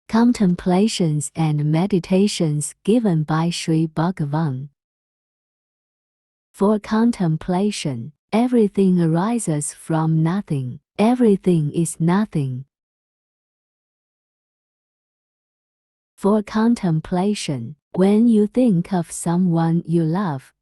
Contemplations and Meditations given by Sri Bhagavan. For contemplation, everything arises from nothing. Everything is nothing. For contemplation, when you think of someone you love,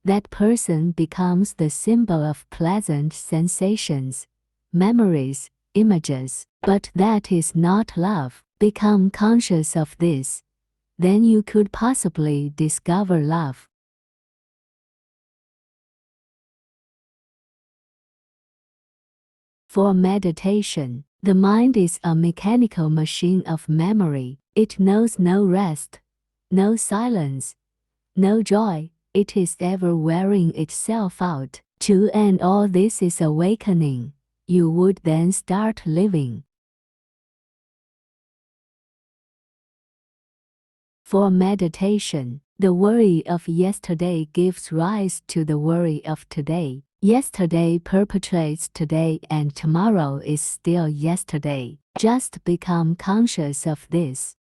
that person becomes the symbol of pleasant sensations, memories, images. But that is not love. Become conscious of this, then you could possibly discover love. For meditation, the mind is a mechanical machine of memory. It knows no rest, no silence, no joy. It is ever wearing itself out. To end all this is awakening. You would then start living. For meditation, the worry of yesterday gives rise to the worry of today. Yesterday perpetuates today and tomorrow is still yesterday. Just become conscious of this.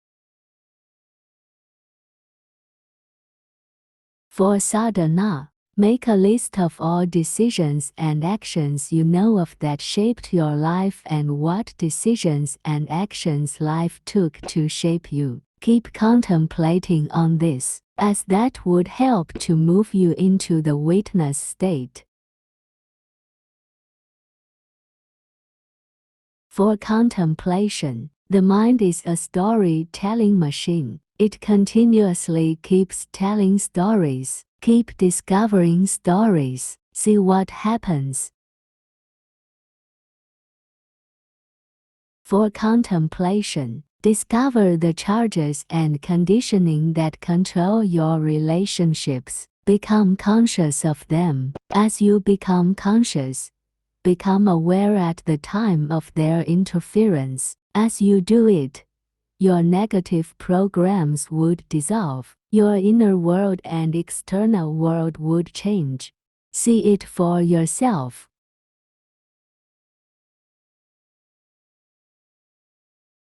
For sadhana, make a list of all decisions and actions you know of that shaped your life and what decisions and actions life took to shape you. Keep contemplating on this, as that would help to move you into the witness state. For contemplation, the mind is a storytelling machine. It continuously keeps telling stories. Keep discovering stories. See what happens. For contemplation, discover the charges and conditioning that control your relationships. Become conscious of them. As you become conscious, become aware at the time of their interference. As you do it, your negative programs would dissolve. Your inner world and external world would change. See it for yourself.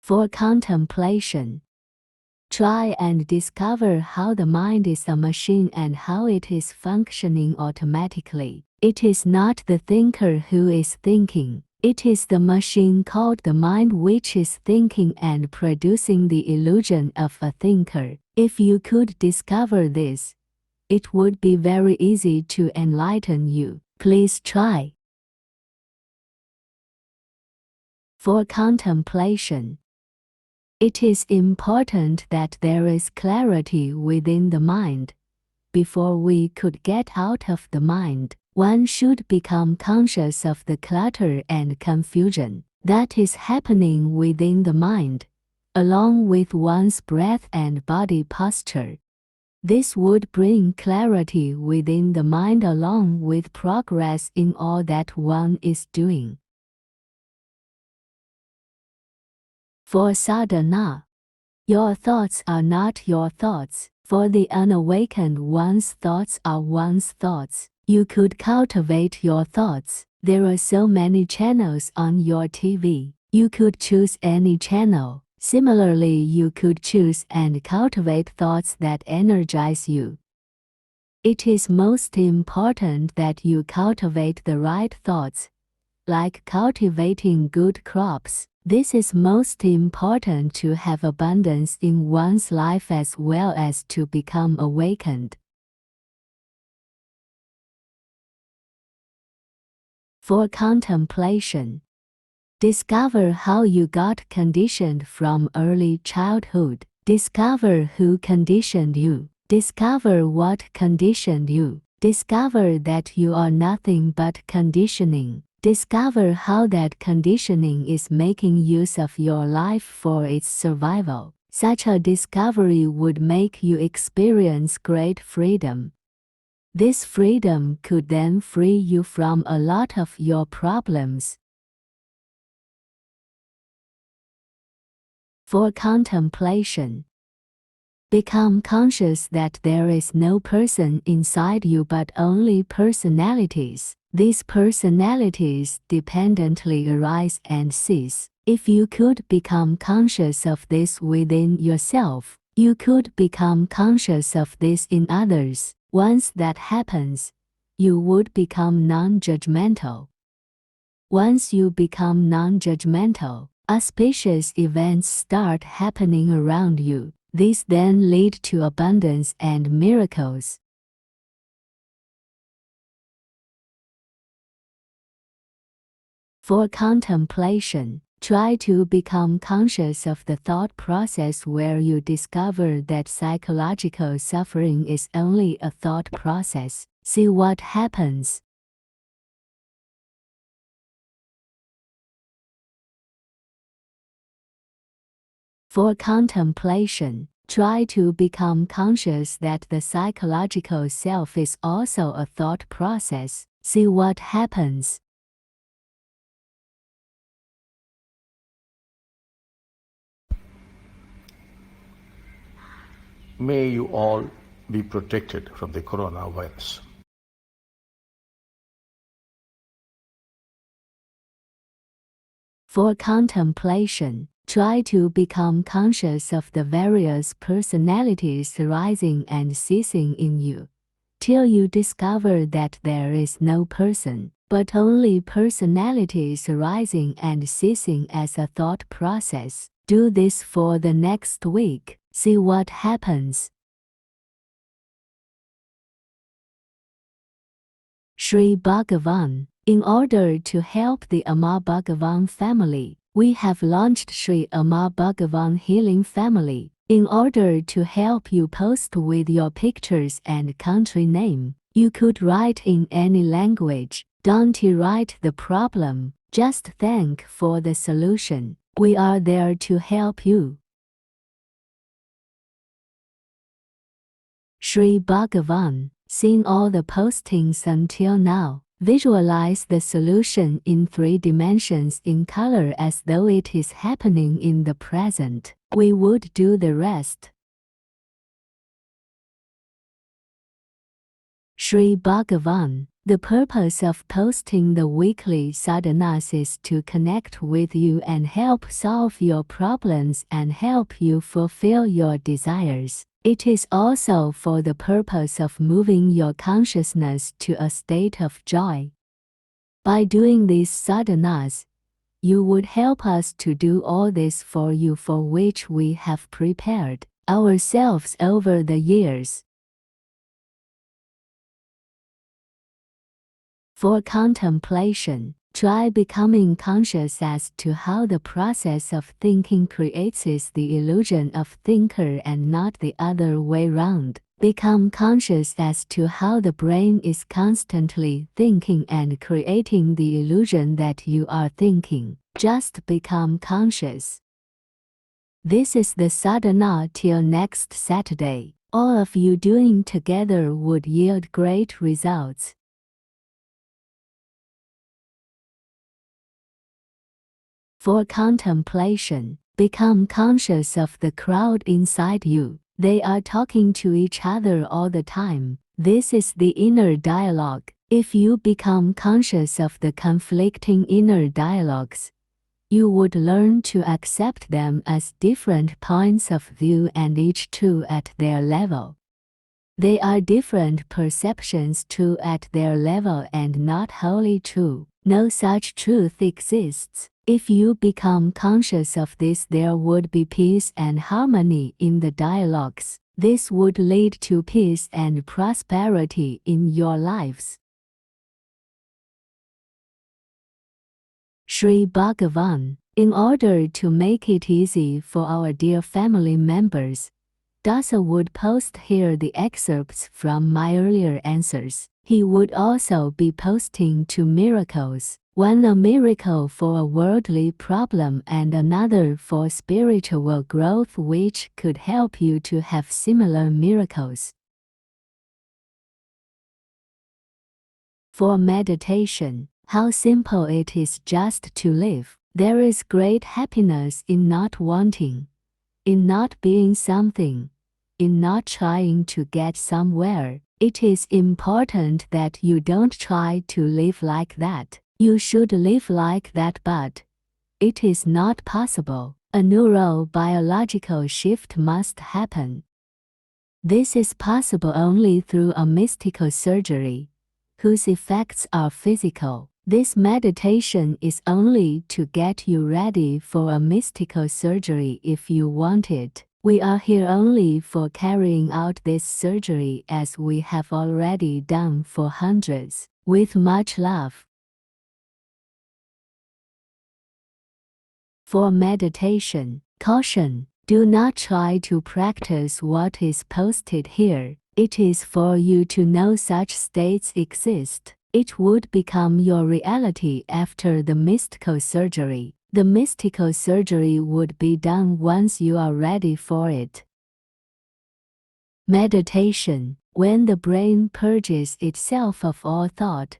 For contemplation, try and discover how the mind is a machine and how it is functioning automatically. It is not the thinker who is thinking. It is the machine called the mind which is thinking and producing the illusion of a thinker. If you could discover this, it would be very easy to enlighten you. Please try. For contemplation, it is important that there is clarity within the mind. Before we could get out of the mind, one should become conscious of the clutter and confusion that is happening within the mind, along with one's breath and body posture. This would bring clarity within the mind along with progress in all that one is doing. For sadhana, your thoughts are not your thoughts. For the unawakened, one's thoughts are one's thoughts. You could cultivate your thoughts. There are so many channels on your TV. You could choose any channel. Similarly, you could choose and cultivate thoughts that energize you. It is most important that you cultivate the right thoughts, like cultivating good crops. This is most important to have abundance in one's life as well as to become awakened. For contemplation, discover how you got conditioned from early childhood. Discover who conditioned you. Discover what conditioned you. Discover that you are nothing but conditioning. Discover how that conditioning is making use of your life for its survival. Such a discovery would make you experience great freedom. This freedom could then free you from a lot of your problems. For contemplation, become conscious that there is no person inside you but only personalities. These personalities dependently arise and cease. If you could become conscious of this within yourself, you could become conscious of this in others. Once that happens, you would become non-judgmental. Once you become non-judgmental, auspicious events start happening around you. These then lead to abundance and miracles. For contemplation, try to become conscious of the thought process where you discover that psychological suffering is only a thought process. See what happens. For contemplation, try to become conscious that the psychological self is also a thought process. See what happens. May you all be protected from the coronavirus. For contemplation, try to become conscious of the various personalities arising and ceasing in you, till you discover that there is no person, but only personalities arising and ceasing as a thought process. Do this for the next week. See what happens. Sri Bhagavan. In order to help the Amma Bhagavan family, we have launched Sri Amma Bhagavan Healing Family. In order to help you post with your pictures and country name, you could write in any language. Don't write the problem, just thank for the solution. We are there to help you. Sri Bhagavan. Seen all the postings until now. Visualize the solution in 3 dimensions in color as though it is happening in the present. We would do the rest. Sri Bhagavan. The purpose of posting the weekly sadhanas is to connect with you and help solve your problems and help you fulfill your desires. It is also for the purpose of moving your consciousness to a state of joy. By doing these sadhanas, you would help us to do all this for you, for which we have prepared ourselves over the years. For contemplation, try becoming conscious as to how the process of thinking creates the illusion of thinker and not the other way round. Become conscious as to how the brain is constantly thinking and creating the illusion that you are thinking. Just become conscious. This is the sadhana till next Saturday. All of you doing together would yield great results. For contemplation, become conscious of the crowd inside you. They are talking to each other all the time. This is the inner dialogue. If you become conscious of the conflicting inner dialogues, you would learn to accept them as different points of view and each true at their level. They are different perceptions true at their level and not wholly true. No such truth exists. If you become conscious of this, there would be peace and harmony in the dialogues. This would lead to peace and prosperity in your lives. Sri Bhagavan. In order to make it easy for our dear family members, Dasa would post here the excerpts from my earlier answers. He would also be posting 2 miracles. One a miracle for a worldly problem and another for spiritual growth, which could help you to have similar miracles. For meditation, how simple it is just to live. There is great happiness in not wanting, in not being something, in not trying to get somewhere. It is important that you don't try to live like that. You should live like that, but it is not possible. A neurobiological shift must happen. This is possible only through a mystical surgery, whose effects are physical. This meditation is only to get you ready for a mystical surgery if you want it. We are here only for carrying out this surgery as we have already done for hundreds, with much love. For meditation, caution, do not try to practice what is posted here. It is for you to know such states exist. It would become your reality after the mystical surgery. The mystical surgery would be done once you are ready for it. Meditation, when the brain purges itself of all thought,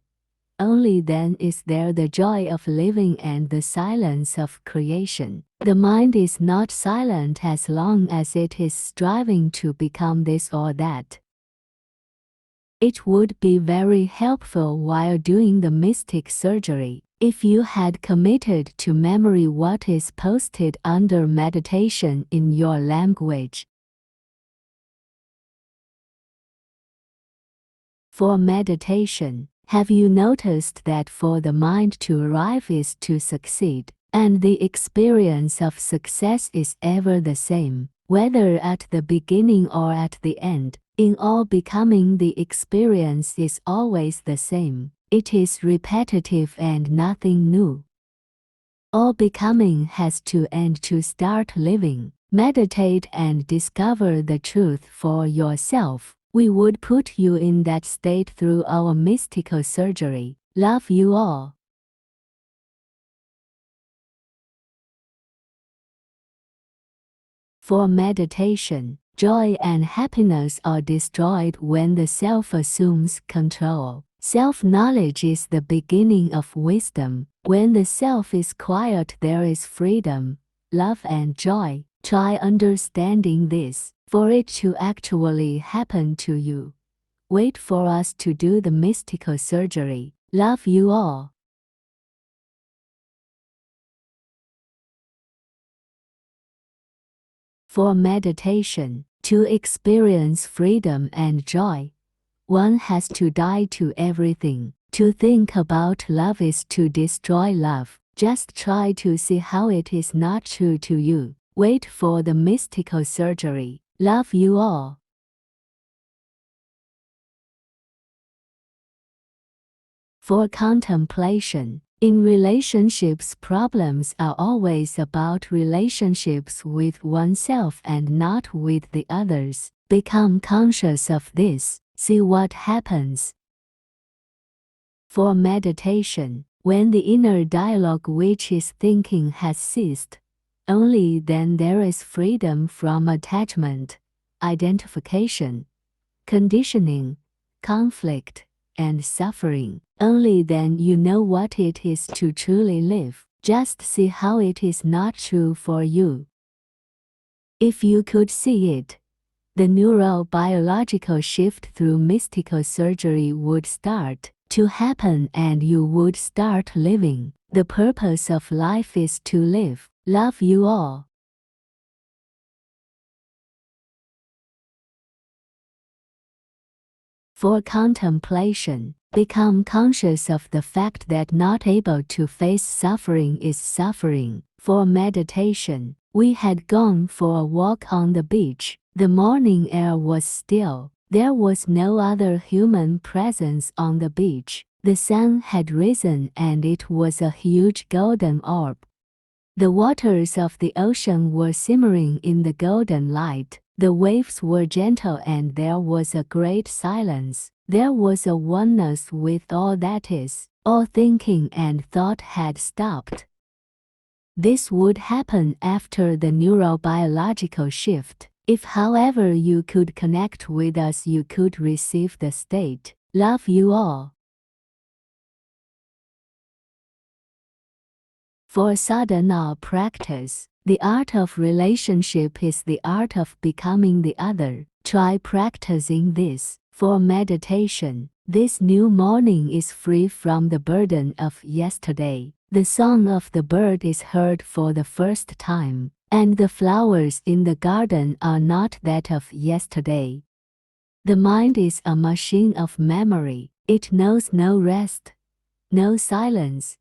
only then is there the joy of living and the silence of creation. The mind is not silent as long as it is striving to become this or that. It would be very helpful while doing the mystic surgery if you had committed to memory what is posted under meditation in your language. For meditation, have you noticed that for the mind to arrive is to succeed, and the experience of success is ever the same, whether at the beginning or at the end? In all becoming, the experience is always the same. It is repetitive and nothing new. All becoming has to end to start living. Meditate and discover the truth for yourself. We would put you in that state through our mystical surgery. Love you all. For meditation, joy and happiness are destroyed when the self assumes control. Self-knowledge is the beginning of wisdom. When the self is quiet, there is freedom, love and joy. Try understanding this. For it to actually happen to you, wait for us to do the mystical surgery. Love you all. For meditation, to experience freedom and joy, one has to die to everything. To think about love is to destroy love. Just try to see how it is not true to you. Wait for the mystical surgery. Love you all. For contemplation, in relationships, problems are always about relationships with oneself and not with the others. Become conscious of this. See what happens. For meditation, when the inner dialogue which is thinking has ceased, only then there is freedom from attachment, identification, conditioning, conflict, and suffering. Only then you know what it is to truly live. Just see how it is not true for you. If you could see it, the neurobiological shift through mystical surgery would start to happen and you would start living. The purpose of life is to live. Love you all. For contemplation, become conscious of the fact that not able to face suffering is suffering. For meditation, we had gone for a walk on the beach. The morning air was still. There was no other human presence on the beach. The sun had risen and it was a huge golden orb. The waters of the ocean were simmering in the golden light. The waves were gentle and there was a great silence. There was a oneness with all that is. All thinking and thought had stopped. This would happen after the neurobiological shift. If, however, you could connect with us, you could receive the state. Love you all. For sadhana practice, the art of relationship is the art of becoming the other. Try practicing this. For meditation, this new morning is free from the burden of yesterday. The song of the bird is heard for the first time, and the flowers in the garden are not that of yesterday. The mind is a machine of memory. It knows no rest, no silence,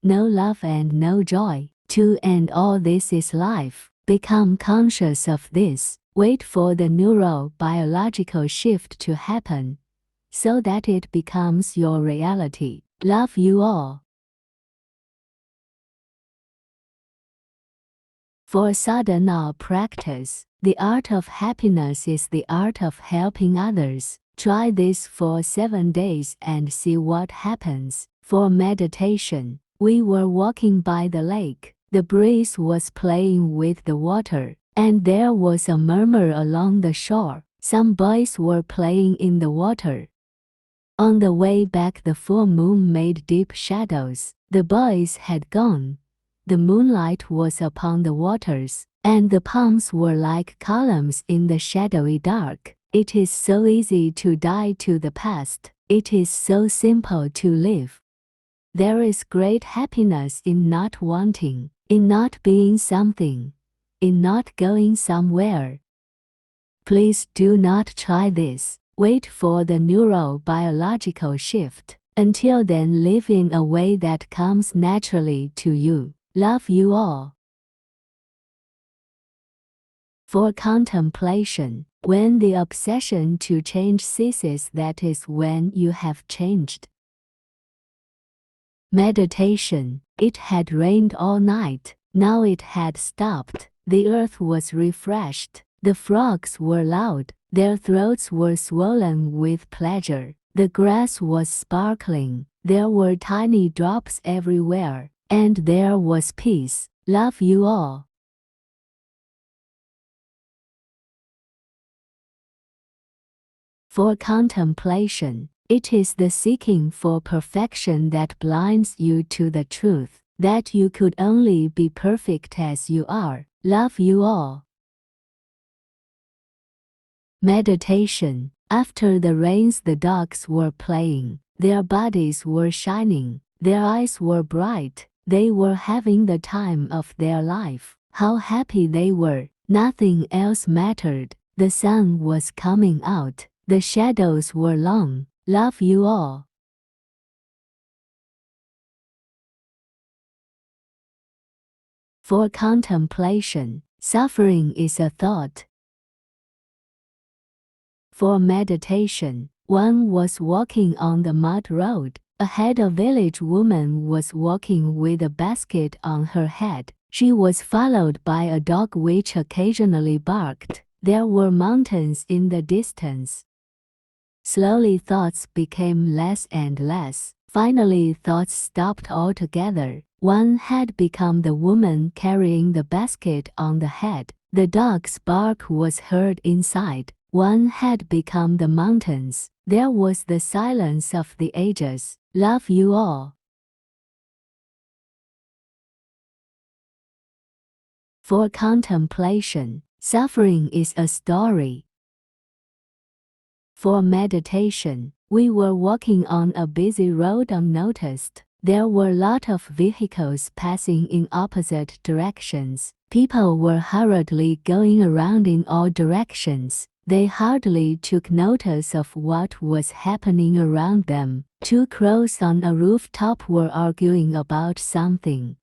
no love and no joy. To end all this is life. Become conscious of this. Wait for the neurobiological shift to happen, so that it becomes your reality. Love you all. For sadhana practice, the art of happiness is the art of helping others. Try this for 7 days and see what happens. For meditation, we were walking by the lake. The breeze was playing with the water, and there was a murmur along the shore. Some boys were playing in the water. On the way back, the full moon made deep shadows. The boys had gone. The moonlight was upon the waters, and the palms were like columns in the shadowy dark. It is so easy to die to the past. It is so simple to live. There is great happiness in not wanting, in not being something, in not going somewhere. Please do not try this. Wait for the neurobiological shift. Until then, live in a way that comes naturally to you. Love you all. For contemplation, when the obsession to change ceases, that is when you have changed. Meditation, it had rained all night. Now it had stopped. The earth was refreshed. The frogs were loud. Their throats were swollen with pleasure. The grass was sparkling. There were tiny drops everywhere. And there was peace. Love you all. For contemplation, it is the seeking for perfection that blinds you to the truth, that you could only be perfect as you are. Love you all. Meditation. After the rains, the dogs were playing. Their bodies were shining. Their eyes were bright. They were having the time of their life. How happy they were. Nothing else mattered. The sun was coming out. The shadows were long. Love you all. For contemplation, suffering is a thought. For meditation, one was walking on the mud road. Ahead, a village woman was walking with a basket on her head. She was followed by a dog which occasionally barked. There were mountains in the distance. Slowly thoughts became less and less. Finally thoughts stopped altogether. One had become the woman carrying the basket on the head. The dog's bark was heard inside. One had become the mountains. There was the silence of the ages. Love you all. For contemplation, suffering is a story. For meditation, we were walking on a busy road unnoticed. There were a lot of vehicles passing in opposite directions. People were hurriedly going around in all directions. They hardly took notice of what was happening around them. 2 crows on a rooftop were arguing about something.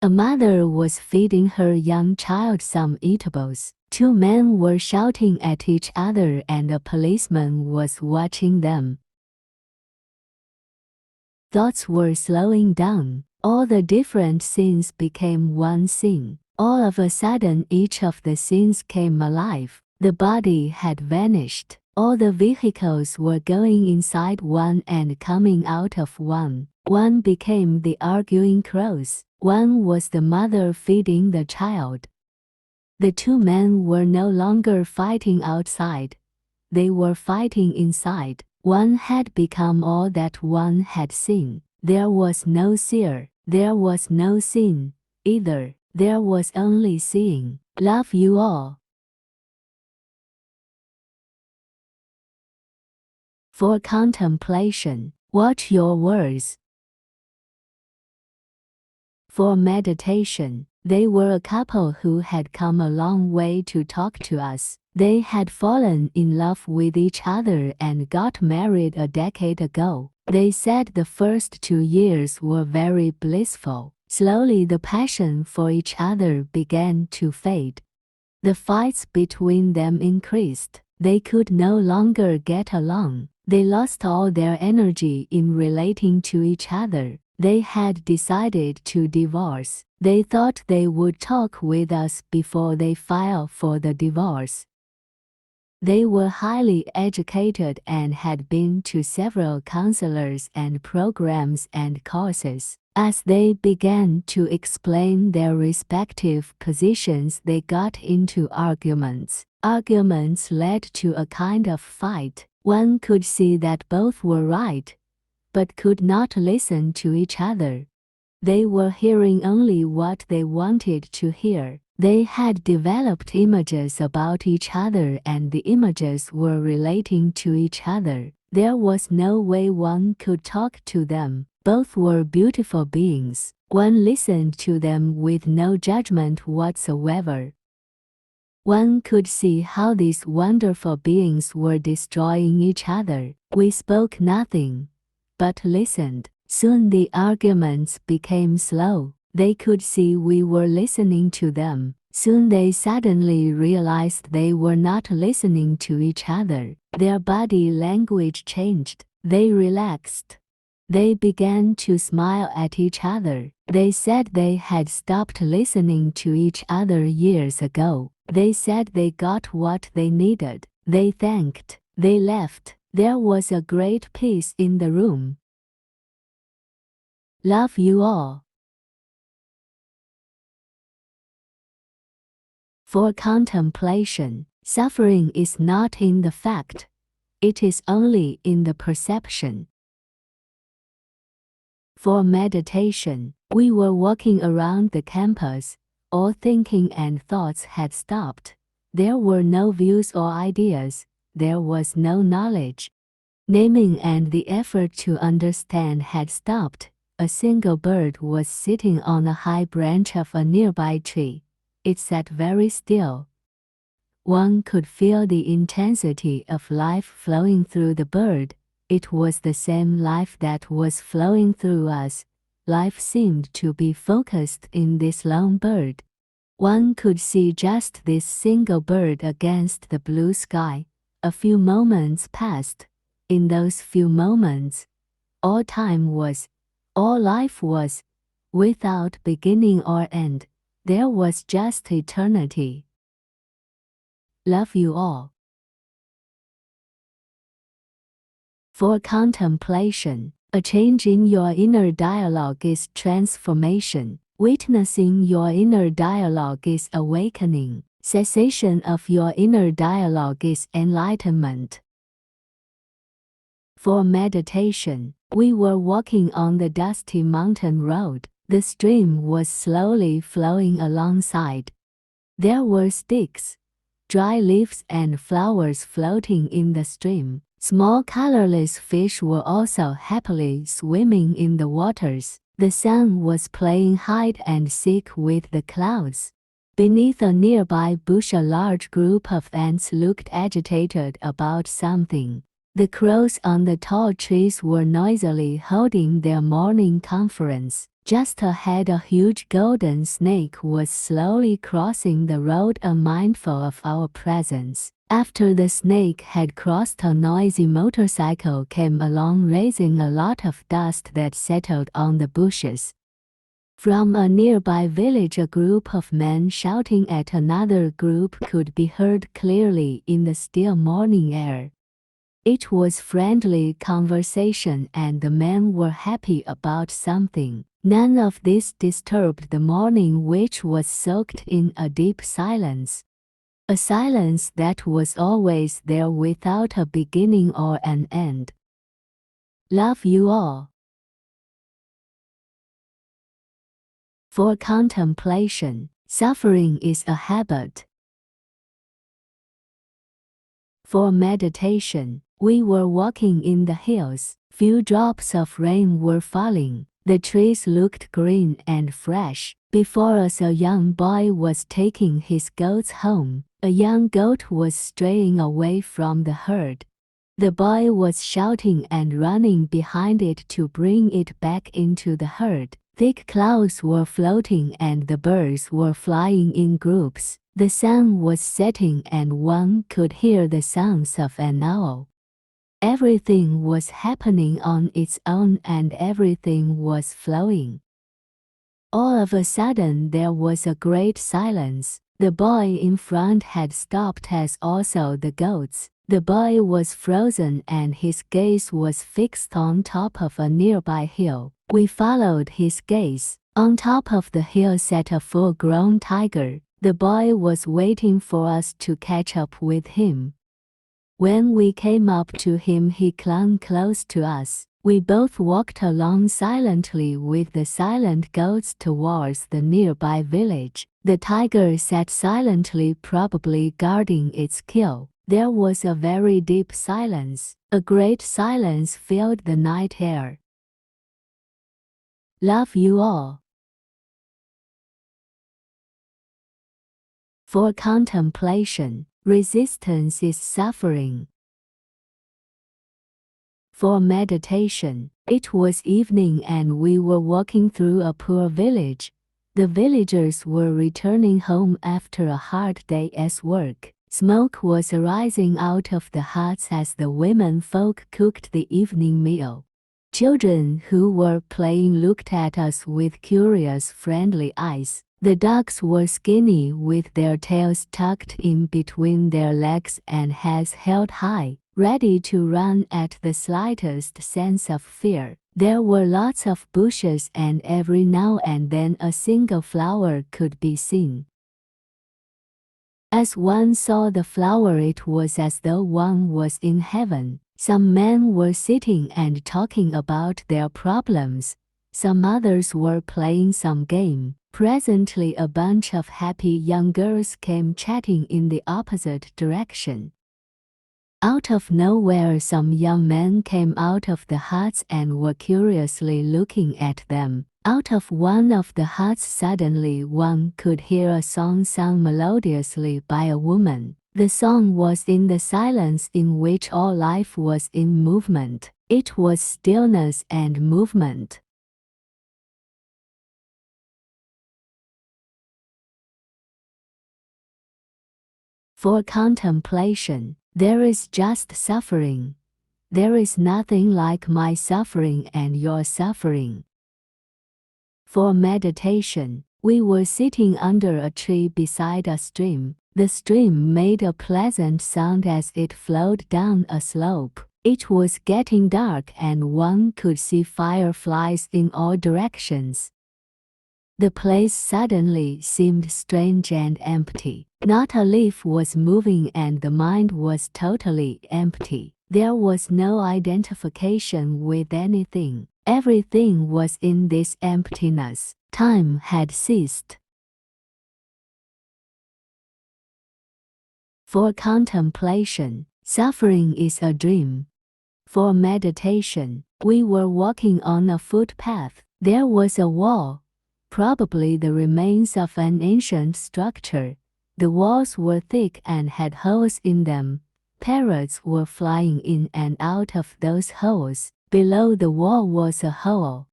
A mother was feeding her young child some eatables. 2 men were shouting at each other and a policeman was watching them. Thoughts were slowing down. All the different scenes became one scene. All of a sudden, each of the scenes came alive. The body had vanished. All the vehicles were going inside one and coming out of one. One became the arguing crows. One was the mother feeding the child. The 2 men were no longer fighting outside. They were fighting inside. One had become all that one had seen. There was no seer. There was no sin either. There was only seeing. Love you all. For contemplation, watch your words. For meditation, they were a couple who had come a long way to talk to us. They had fallen in love with each other and got married a decade ago. They said the first 2 years were very blissful. Slowly the passion for each other began to fade. The fights between them increased. They could no longer get along. They lost all their energy in relating to each other. They had decided to divorce. They thought they would talk with us before they filed for the divorce. They were highly educated and had been to several counselors and programs and courses. As they began to explain their respective positions, they got into arguments. Arguments led to a kind of fight. One could see that both were right, but could not listen to each other. They were hearing only what they wanted to hear. They had developed images about each other and the images were relating to each other. There was no way one could talk to them. Both were beautiful beings. One listened to them with no judgment whatsoever. One could see how these wonderful beings were destroying each other. We spoke nothing, but listened. Soon the arguments became slow. They could see we were listening to them. Soon they suddenly realized they were not listening to each other. Their body language changed. They relaxed. They began to smile at each other. They said they had stopped listening to each other years ago. They said they got what they needed. They thanked. They left. There was a great peace in the room. Love you all. For contemplation, suffering is not in the fact, it is only in the perception. For meditation, we were walking around the campus. All thinking and thoughts had stopped. There were no views or ideas. There was no knowledge. Naming and the effort to understand had stopped. A single bird was sitting on a high branch of a nearby tree. It sat very still. One could feel the intensity of life flowing through the bird. It was the same life that was flowing through us. Life seemed to be focused in this lone bird. One could see just this single bird against the blue sky. A few moments passed. In those few moments, all time was, all life was, without beginning or end. There was just eternity. Love you all. For contemplation, a change in your inner dialogue is transformation. Witnessing your inner dialogue is awakening. Cessation of your inner dialogue is enlightenment. For meditation, we were walking on the dusty mountain road. The stream was slowly flowing alongside. There were sticks, dry leaves and flowers floating in the stream. Small colorless fish were also happily swimming in the waters. The sun was playing hide and seek with the clouds. Beneath a nearby bush a large group of ants looked agitated about something. The crows on the tall trees were noisily holding their morning conference. Just ahead a huge golden snake was slowly crossing the road, unmindful of our presence. After the snake had crossed, a noisy motorcycle came along, raising a lot of dust that settled on the bushes. From a nearby village a group of men shouting at another group could be heard clearly in the still morning air. It was friendly conversation and the men were happy about something. None of this disturbed the morning, which was soaked in a deep silence. A silence that was always there without a beginning or an end. Love you all. For contemplation, suffering is a habit. For meditation, we were walking in the hills. Few drops of rain were falling. The trees looked green and fresh. Before us a young boy was taking his goats home. A young goat was straying away from the herd. The boy was shouting and running behind it to bring it back into the herd. Thick clouds were floating and the birds were flying in groups. The sun was setting and one could hear the sounds of an owl. Everything was happening on its own and everything was flowing. All of a sudden there was a great silence. The boy in front had stopped as also the goats. The boy was frozen and his gaze was fixed on top of a nearby hill. We followed his gaze. On top of the hill sat a full-grown tiger. The boy was waiting for us to catch up with him. When we came up to him, he clung close to us. We both walked along silently with the silent goats towards the nearby village. The tiger sat silently, probably guarding its kill. There was a very deep silence. A great silence filled the night air. Love you all. For contemplation, resistance is suffering. For meditation, it was evening and we were walking through a poor village. The villagers were returning home after a hard day's work. Smoke was arising out of the huts as the women folk cooked the evening meal. Children who were playing looked at us with curious, friendly eyes. The dogs were skinny with their tails tucked in between their legs and heads held high, ready to run at the slightest sense of fear. There were lots of bushes and every now and then a single flower could be seen. As one saw the flower, it was as though one was in heaven. Some men were sitting and talking about their problems. Some others were playing some game. Presently a bunch of happy young girls came chatting in the opposite direction. Out of nowhere some young men came out of the huts and were curiously looking at them. Out of one of the huts suddenly one could hear a song sung melodiously by a woman. The song was in the silence in which all life was in movement. It was stillness and movement. For contemplation, there is just suffering. There is nothing like my suffering and your suffering. For meditation, we were sitting under a tree beside a stream. The stream made a pleasant sound as it flowed down a slope. It was getting dark and one could see fireflies in all directions. The place suddenly seemed strange and empty. Not a leaf was moving and the mind was totally empty. There was no identification with anything. Everything was in this emptiness. Time had ceased. For contemplation, suffering is a dream. For meditation, we were walking on a footpath. There was a wall, probably the remains of an ancient structure. The walls were thick and had holes in them. Parrots were flying in and out of those holes. Below the wall was a hole.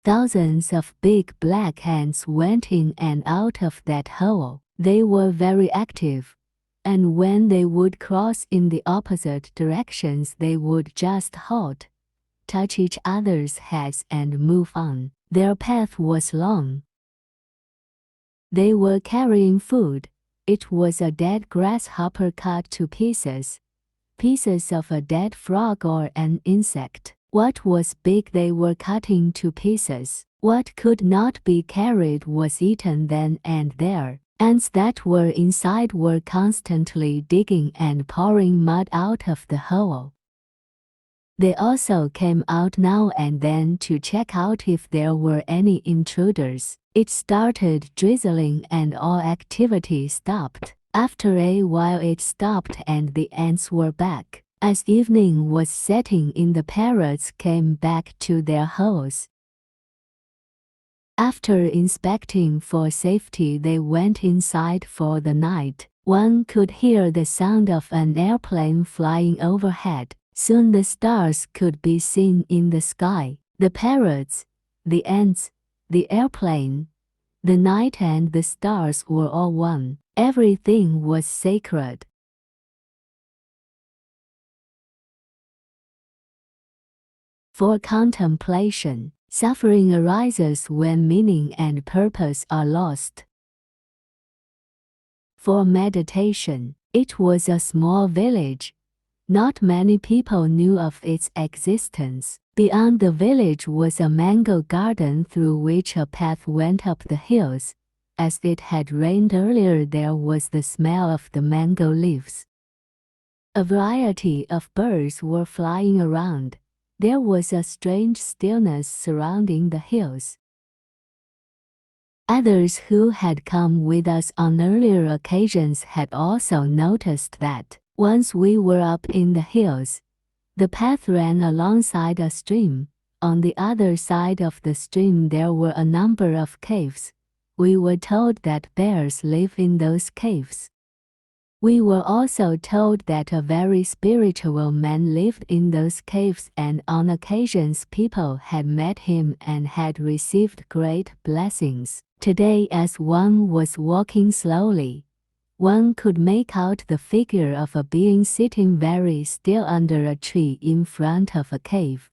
Thousands of big black ants went in and out of that hole. They were very active, and when they would cross in the opposite directions they would just halt, touch each other's heads and move on. Their path was long. They were carrying food. It was a dead grasshopper cut to pieces, pieces of a dead frog or an insect. What was big they were cutting to pieces. What could not be carried was eaten then and there. Ants that were inside were constantly digging and pouring mud out of the hole. They also came out now and then to check out if there were any intruders. It started drizzling and all activity stopped. After a while it stopped and the ants were back. As evening was setting in, the parrots came back to their holes. After inspecting for safety, they went inside for the night. One could hear the sound of an airplane flying overhead. Soon the stars could be seen in the sky. The parrots, the ants, the airplane, the night and the stars were all one. Everything was sacred. For contemplation, suffering arises when meaning and purpose are lost. For meditation, it was a small village. Not many people knew of its existence. Beyond the village was a mango garden through which a path went up the hills. As it had rained earlier, there was the smell of the mango leaves. A variety of birds were flying around. There was a strange stillness surrounding the hills. Others who had come with us on earlier occasions had also noticed that, once we were up in the hills, the path ran alongside a stream. On the other side of the stream there were a number of caves. We were told that bears live in those caves. We were also told that a very spiritual man lived in those caves, and on occasions people had met him and had received great blessings. Today, as one was walking slowly, one could make out the figure of a being sitting very still under a tree in front of a cave.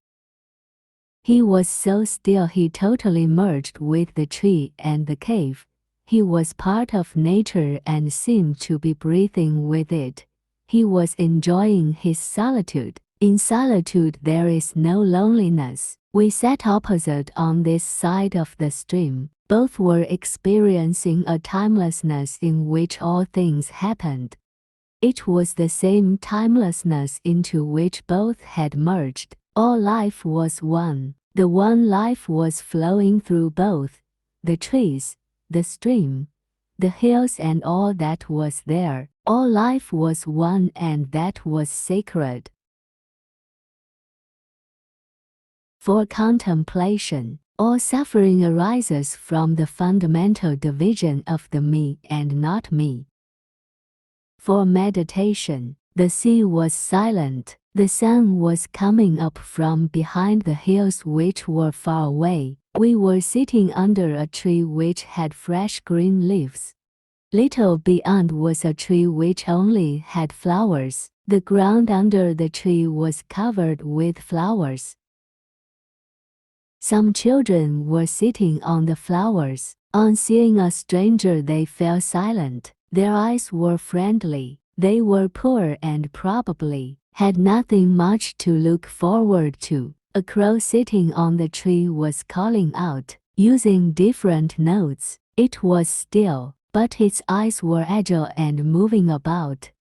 He was so still he totally merged with the tree and the cave. He was part of nature and seemed to be breathing with it. He was enjoying his solitude. In solitude there is no loneliness. We sat opposite on this side of the stream. Both were experiencing a timelessness in which all things happened. It was the same timelessness into which both had merged. All life was one. The one life was flowing through both, the trees, the stream, the hills, and all that was there. All life was one, and that was sacred. For contemplation, all suffering arises from the fundamental division of the me and not me. For meditation, the sea was silent. The sun was coming up from behind the hills which were far away. We were sitting under a tree which had fresh green leaves. Little beyond was a tree which only had flowers. The ground under the tree was covered with flowers. Some children were sitting on the flowers. On seeing a stranger, they fell silent. Their eyes were friendly. They were poor and probably had nothing much to look forward to. A crow sitting on the tree was calling out, using different notes. It was still, but its eyes were agile and moving about.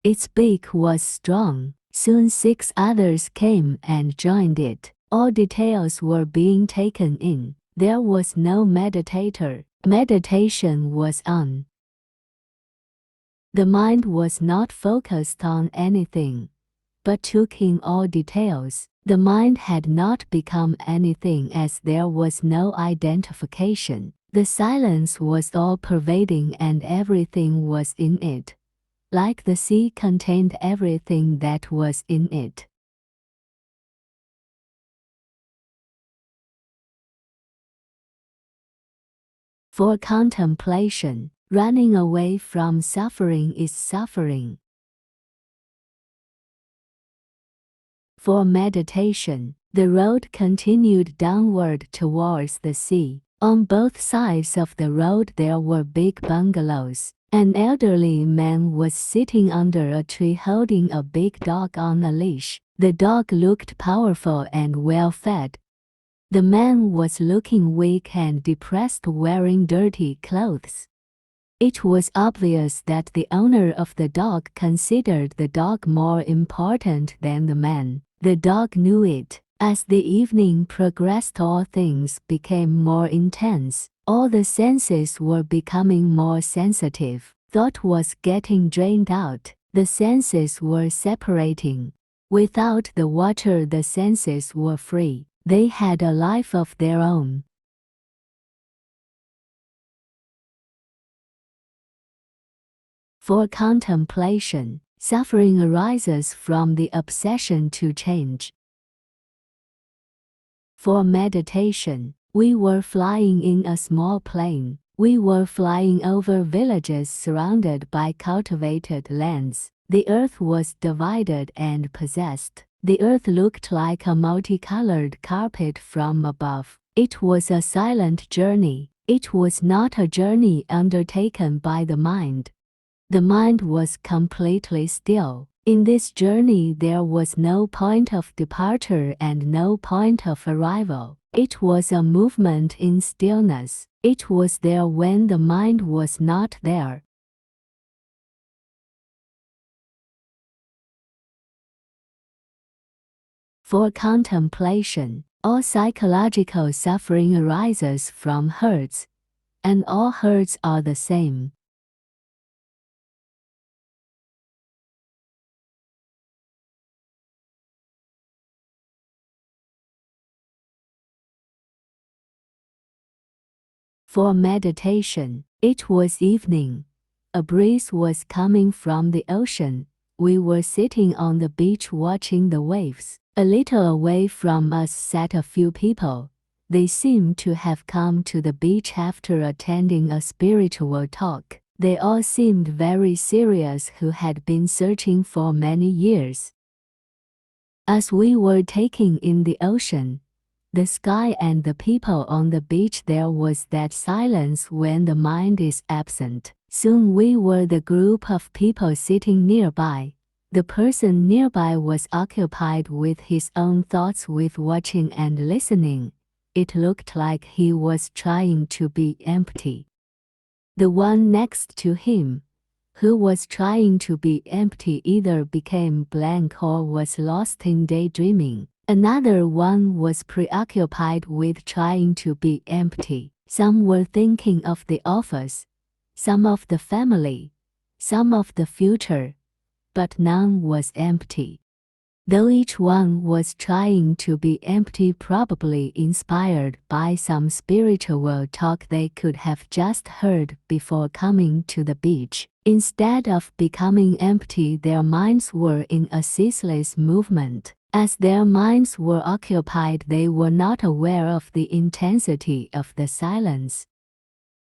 Its beak was strong. Soon 6 others came and joined it. All details were being taken in. There was no meditator. Meditation was on. The mind was not focused on anything, but took in all details. The mind had not become anything, as there was no identification. The silence was all-pervading and everything was in it, like the sea contained everything that was in it. For contemplation, running away from suffering is suffering. For meditation, the road continued downward towards the sea. On both sides of the road there were big bungalows. An elderly man was sitting under a tree holding a big dog on a leash. The dog looked powerful and well-fed. The man was looking weak and depressed, wearing dirty clothes. It was obvious that the owner of the dog considered the dog more important than the man. The dog knew it. As the evening progressed, all things became more intense. All the senses were becoming more sensitive. Thought was getting drained out. The senses were separating. Without the watcher, the senses were free. They had a life of their own. For contemplation, suffering arises from the obsession to change. For meditation, we were flying in a small plane. We were flying over villages surrounded by cultivated lands. The earth was divided and possessed. The earth looked like a multicolored carpet from above. It was a silent journey. It was not a journey undertaken by the mind. The mind was completely still. In this journey there was no point of departure and no point of arrival. It was a movement in stillness. It was there when the mind was not there. For contemplation, all psychological suffering arises from hurts, and all hurts are the same. For meditation, it was evening. A breeze was coming from the ocean. We were sitting on the beach watching the waves. A little away from us sat a few people. They seemed to have come to the beach after attending a spiritual talk. They all seemed very serious who had been searching for many years. As we were taking in the ocean, the sky and the people on the beach, there was that silence when the mind is absent. Soon we were the group of people sitting nearby. The person nearby was occupied with his own thoughts, with watching and listening. It looked like he was trying to be empty. The one next to him, who was trying to be empty, either became blank or was lost in daydreaming. Another one was preoccupied with trying to be empty. Some were thinking of the office, some of the family, some of the future, but none was empty. Though each one was trying to be empty, probably inspired by some spiritual talk they could have just heard before coming to the beach. Instead of becoming empty, their minds were in a ceaseless movement. As their minds were occupied, they were not aware of the intensity of the silence.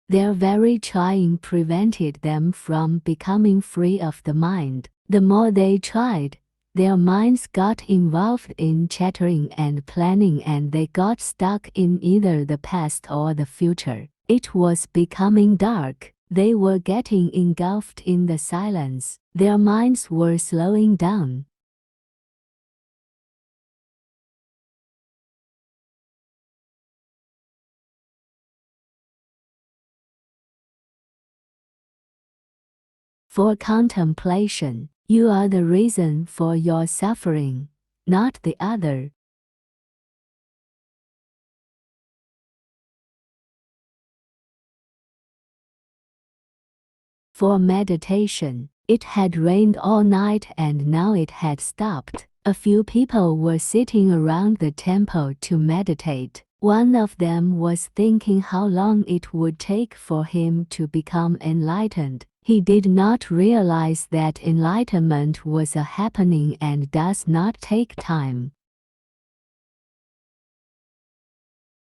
Their very trying prevented them from becoming free of the mind. The more they tried, their minds got involved in chattering and planning, and they got stuck in either the past or the future. It was becoming dark. They were getting engulfed in the silence. Their minds were slowing down. For contemplation, you are the reason for your suffering, not the other. For meditation, it had rained all night and now it had stopped. A few people were sitting around the temple to meditate. One of them was thinking how long it would take for him to become enlightened. He did not realize that enlightenment was a happening and does not take time.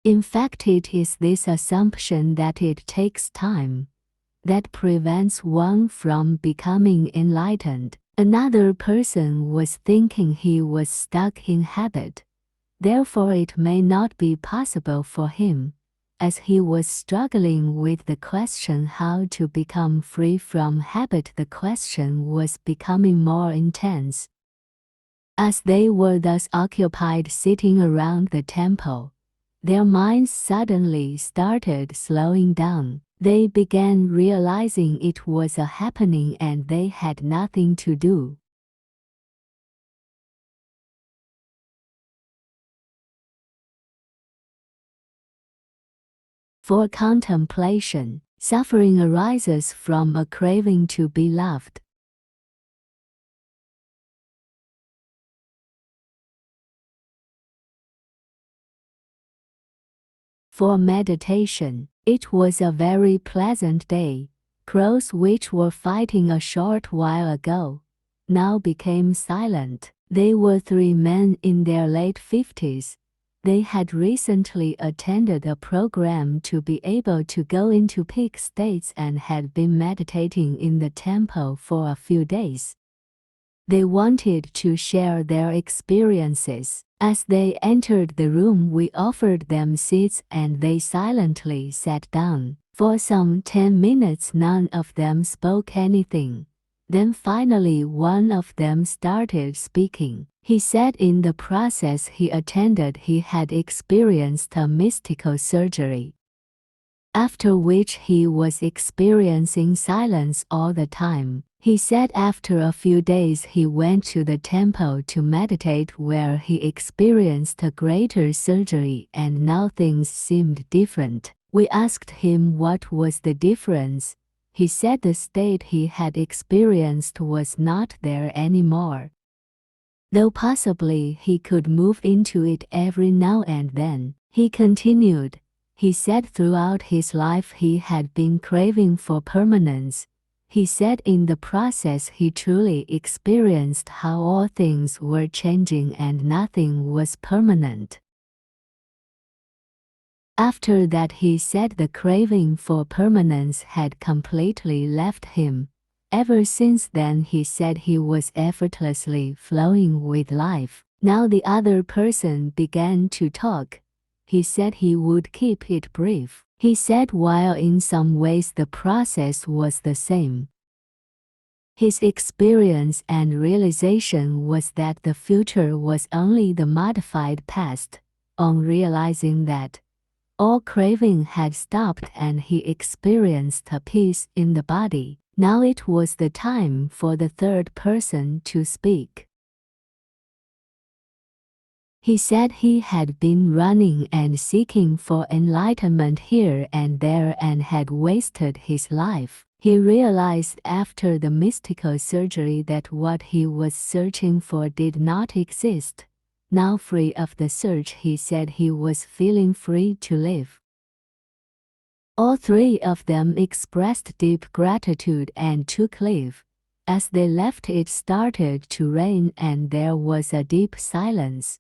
In fact, it is this assumption that it takes time that prevents one from becoming enlightened. Another person was thinking he was stuck in habit. Therefore, it may not be possible for him. As he was struggling with the question how to become free from habit, the question was becoming more intense. As they were thus occupied sitting around the temple, their minds suddenly started slowing down. They began realizing it was a happening and they had nothing to do. For contemplation, suffering arises from a craving to be loved. For meditation, it was a very pleasant day. Crows which were fighting a short while ago now became silent. They were 3 men in their late 50s. They had recently attended a program to be able to go into peak states and had been meditating in the temple for a few days. They wanted to share their experiences. As they entered the room, we offered them seats and they silently sat down. For some 10 minutes none of them spoke anything. Then finally one of them started speaking. He said in the process he attended he had experienced a mystical surgery, after which he was experiencing silence all the time. He said after a few days he went to the temple to meditate where he experienced a greater surgery and now things seemed different. We asked him what was the difference. He said the state he had experienced was not there anymore, though possibly he could move into it every now and then. He continued. He said throughout his life he had been craving for permanence. He said in the process he truly experienced how all things were changing and nothing was permanent. After that he said the craving for permanence had completely left him. Ever since then he said he was effortlessly flowing with life. Now the other person began to talk. He said he would keep it brief. He said while in some ways the process was the same, his experience and realization was that the future was only the modified past. On realizing that, all craving had stopped and he experienced a peace in the body. Now it was the time for the third person to speak. He said he had been running and seeking for enlightenment here and there and had wasted his life. He realized after the mystical surgery that what he was searching for did not exist. Now free of the search, he said he was feeling free to live. All 3 of them expressed deep gratitude and took leave. As they left, it started to rain and there was a deep silence.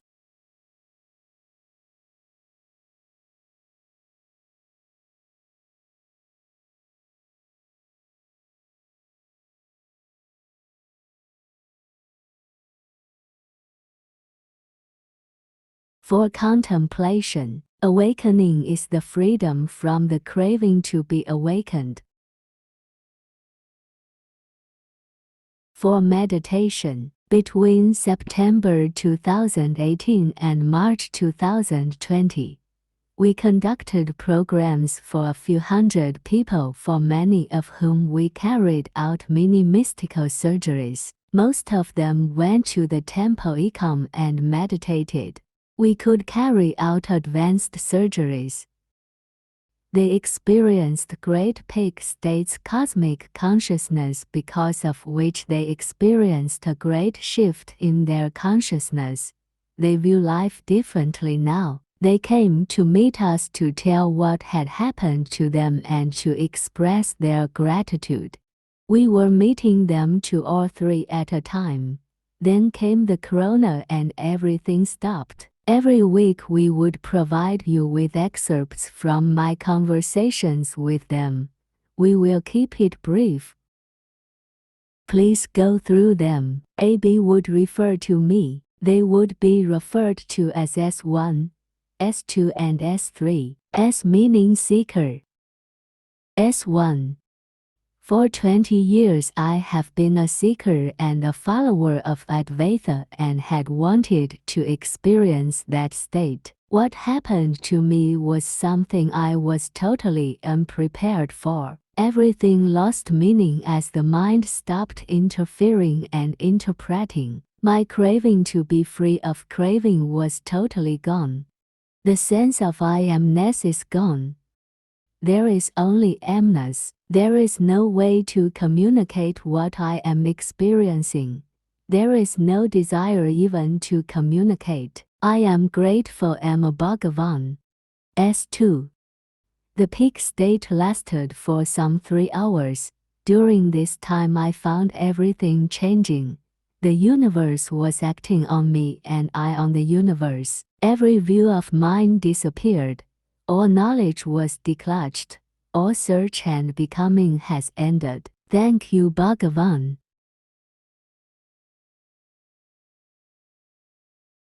For contemplation, awakening is the freedom from the craving to be awakened. For meditation, between September 2018 and March 2020, we conducted programs for a few hundred people, for many of whom we carried out mini mystical surgeries. Most of them went to the temple ecom and meditated. We could carry out advanced surgeries. They experienced great peak states, cosmic consciousness, because of which they experienced a great shift in their consciousness. They view life differently now. They came to meet us to tell what had happened to them and to express their gratitude. We were meeting them to all 3 at a time. Then came the corona and everything stopped. Every week we would provide you with excerpts from my conversations with them. We will keep it brief. Please go through them. AB would refer to me. They would be referred to as S1, S2 and S3. S meaning seeker. S1. For 20 years I have been a seeker and a follower of Advaita and had wanted to experience that state. What happened to me was something I was totally unprepared for. Everything lost meaning as the mind stopped interfering and interpreting. My craving to be free of craving was totally gone. The sense of I amness is gone. There is only amness. There is no way to communicate what I am experiencing. There is no desire even to communicate. I am grateful. Amma Bhagavan. S2. The peak state lasted for some 3 hours. During this time I found everything changing. The universe was acting on me and I on the universe. Every view of mine disappeared. All knowledge was declutched. All search and becoming has ended. Thank you, Bhagavan.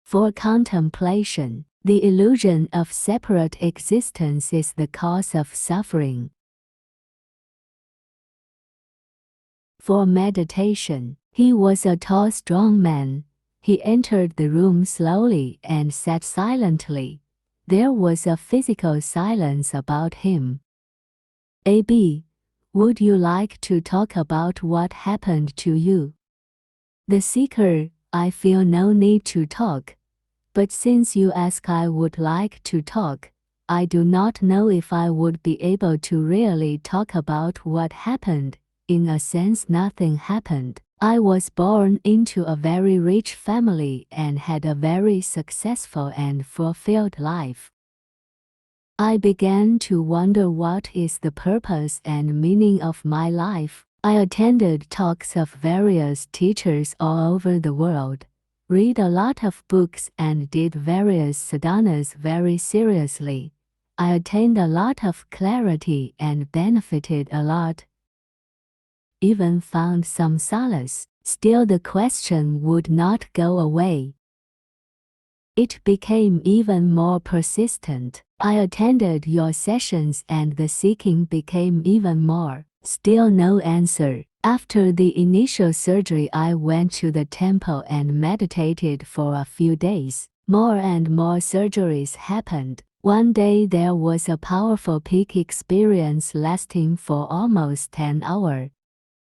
For contemplation, the illusion of separate existence is the cause of suffering. For meditation, he was a tall, strong man. He entered the room slowly and sat silently. There was a physical silence about him. AB, would you like to talk about what happened to you? The seeker, I feel no need to talk. But since you ask, I would like to talk. I do not know if I would be able to really talk about what happened. In a sense, nothing happened. I was born into a very rich family and had a very successful and fulfilled life. I began to wonder what is the purpose and meaning of my life. I attended talks of various teachers all over the world, read a lot of books and did various sadhanas very seriously. I attained a lot of clarity and benefited a lot. Even found some solace. Still the question would not go away. It became even more persistent. I attended your sessions and the seeking became even more. Still no answer. After the initial surgery, I went to the temple and meditated for a few days. More and more surgeries happened. One day there was a powerful peak experience lasting for almost an hour.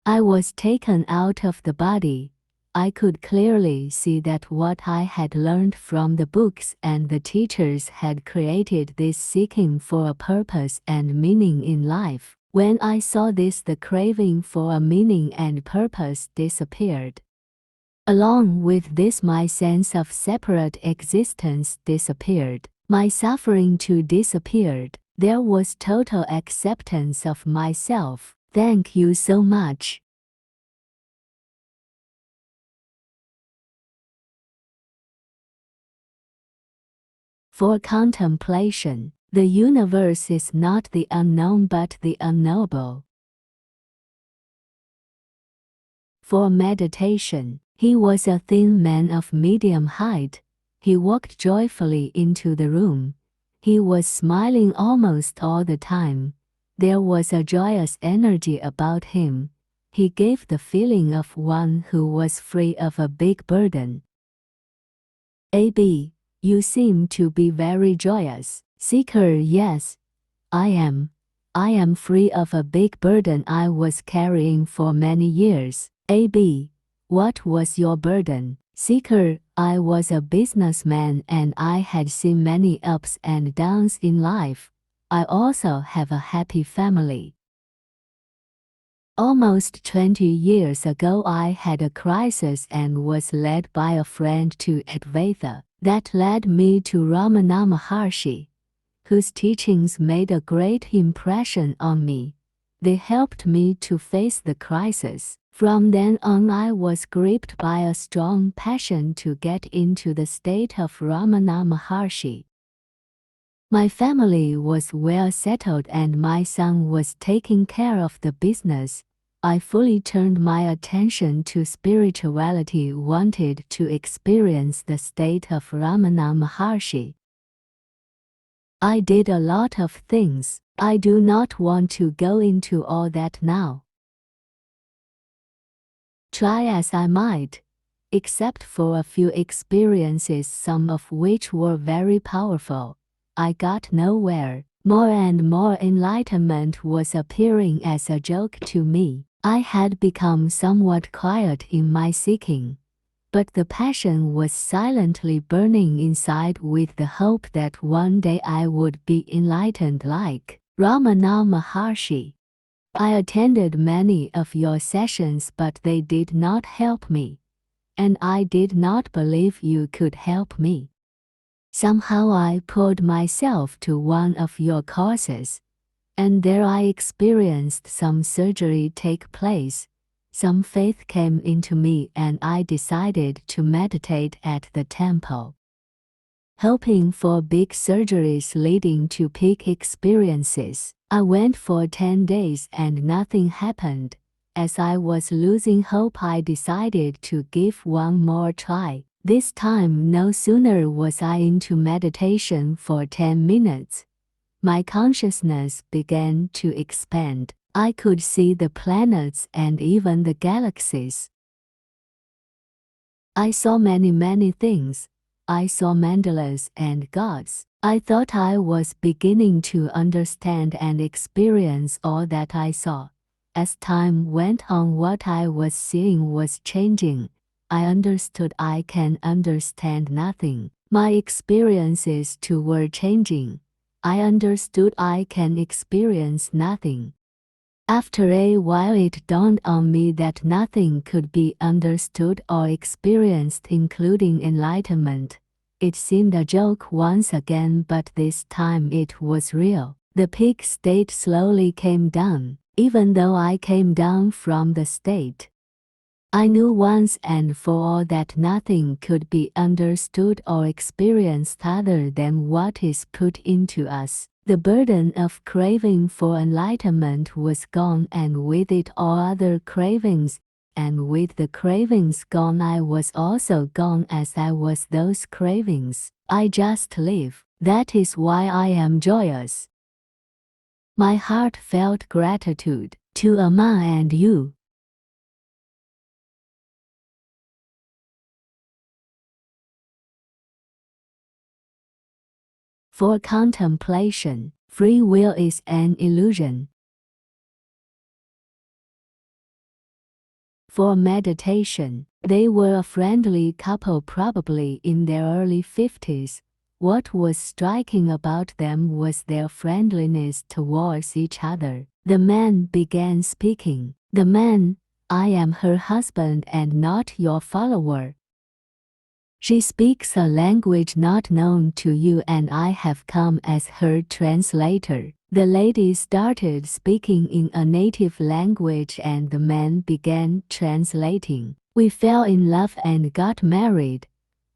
I was taken out of the body. I could clearly see that what I had learned from the books and the teachers had created this seeking for a purpose and meaning in life. When I saw this, the craving for a meaning and purpose disappeared. Along with this, my sense of separate existence disappeared. My suffering too disappeared. There was total acceptance of myself. Thank you so much. For contemplation, the universe is not the unknown but the unknowable. For meditation, he was a thin man of medium height. He walked joyfully into the room. He was smiling almost all the time. There was a joyous energy about him. He gave the feeling of one who was free of a big burden. AB, you seem to be very joyous. Seeker, yes, I am. I am free of a big burden I was carrying for many years. AB, what was your burden? Seeker, I was a businessman and I had seen many ups and downs in life. I also have a happy family. Almost 20 years ago I had a crisis and was led by a friend to Advaita. That led me to Ramana Maharshi, whose teachings made a great impression on me. They helped me to face the crisis. From then on I was gripped by a strong passion to get into the state of Ramana Maharshi. My family was well settled and my son was taking care of the business. I fully turned my attention to spirituality, wanted to experience the state of Ramana Maharshi. I did a lot of things. I do not want to go into all that now. Try as I might, except for a few experiences, some of which were very powerful, I got nowhere. More and more enlightenment was appearing as a joke to me. I had become somewhat quiet in my seeking, but the passion was silently burning inside with the hope that one day I would be enlightened like Ramana Maharshi. I attended many of your sessions, but they did not help me, and I did not believe you could help me. Somehow I pulled myself to one of your courses, And there I experienced some surgery take place. Some faith came into me and I decided to meditate at the temple. Hoping for big surgeries leading to peak experiences, I went for 10 days and nothing happened. As I was losing hope, I decided to give one more try. This time, no sooner was I into meditation for 10 minutes, my consciousness began to expand. I could see the planets and even the galaxies. I saw many things. I saw mandalas and gods. I thought I was beginning to understand and experience all that I saw. As time went on, what I was seeing was changing. I understood I can understand nothing. My experiences too were changing. I understood I can experience nothing. After a while it dawned on me that nothing could be understood or experienced, including enlightenment. It seemed a joke once again, but this time it was real. The peak state slowly came down, even though I came down from the state. I knew once and for all that nothing could be understood or experienced other than what is put into us. The burden of craving for enlightenment was gone, and with it all other cravings, and with the cravings gone I was also gone as I was those cravings. I just live. That is why I am joyous. My heart felt gratitude to Amma and you. For contemplation, free will is an illusion. For meditation, they were a friendly couple, probably in their early 50s. What was striking about them was their friendliness towards each other. The man began speaking. The man, I am her husband and not your follower. She speaks a language not known to you and I have come as her translator. The lady started speaking in a native language and the man began translating. We fell in love and got married.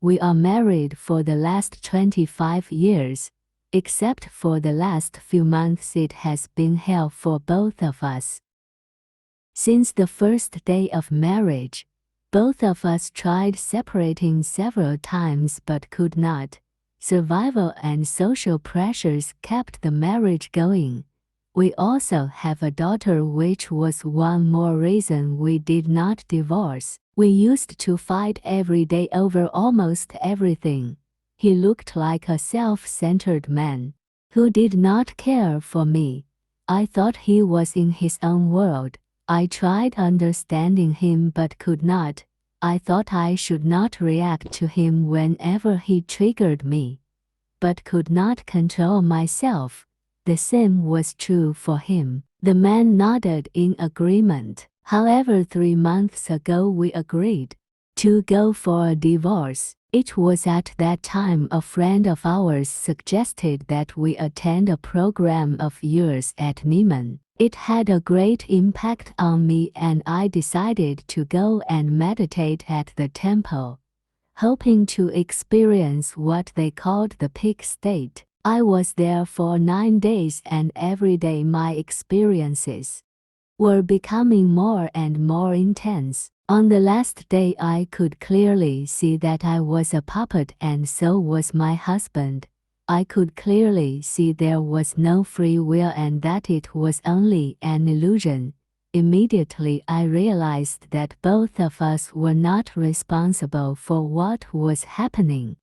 We are married for the last 25 years. Except for the last few months it has been hell for both of us. Since the first day of marriage, both of us tried separating several times but could not. Survival and social pressures kept the marriage going. We also have a daughter, which was one more reason we did not divorce. We used to fight every day over almost everything. He looked like a self-centered man who did not care for me. I thought he was in his own world. I tried understanding him but could not. I thought I should not react to him whenever he triggered me, but could not control myself. The same was true for him. The man nodded in agreement. However, 3 months ago we agreed to go for a divorce. It was at that time a friend of ours suggested that we attend a program of yours at Neiman. It had a great impact on me and I decided to go and meditate at the temple, hoping to experience what they called the peak state. I was there for 9 days and every day my experiences were becoming more and more intense. On the last day I could clearly see that I was a puppet and so was my husband. I could clearly see there was no free will and that it was only an illusion. Immediately I realized that both of us were not responsible for what was happening.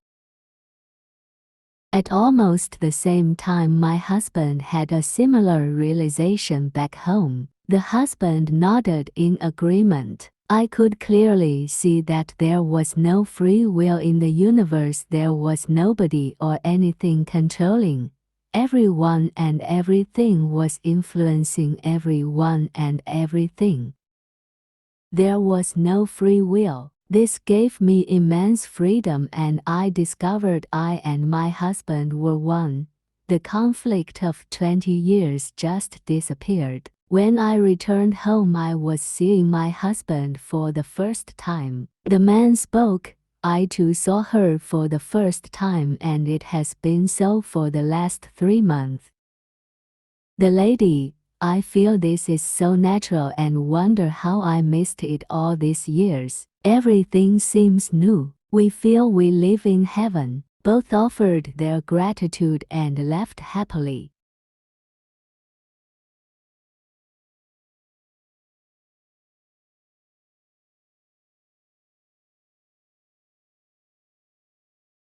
At almost the same time my husband had a similar realization back home. The husband nodded in agreement. I could clearly see that there was no free will in the universe. There was nobody or anything controlling. Everyone and everything was influencing everyone and everything. There was no free will. This gave me immense freedom and I discovered I and my husband were one. The conflict of 20 years just disappeared. When I returned home, I was seeing my husband for the first time. The man spoke. I too saw her for the first time, and it has been so for the last 3 months. The lady, I feel this is so natural and wonder how I missed it all these years. Everything seems new. We feel we live in heaven. Both offered their gratitude and left happily.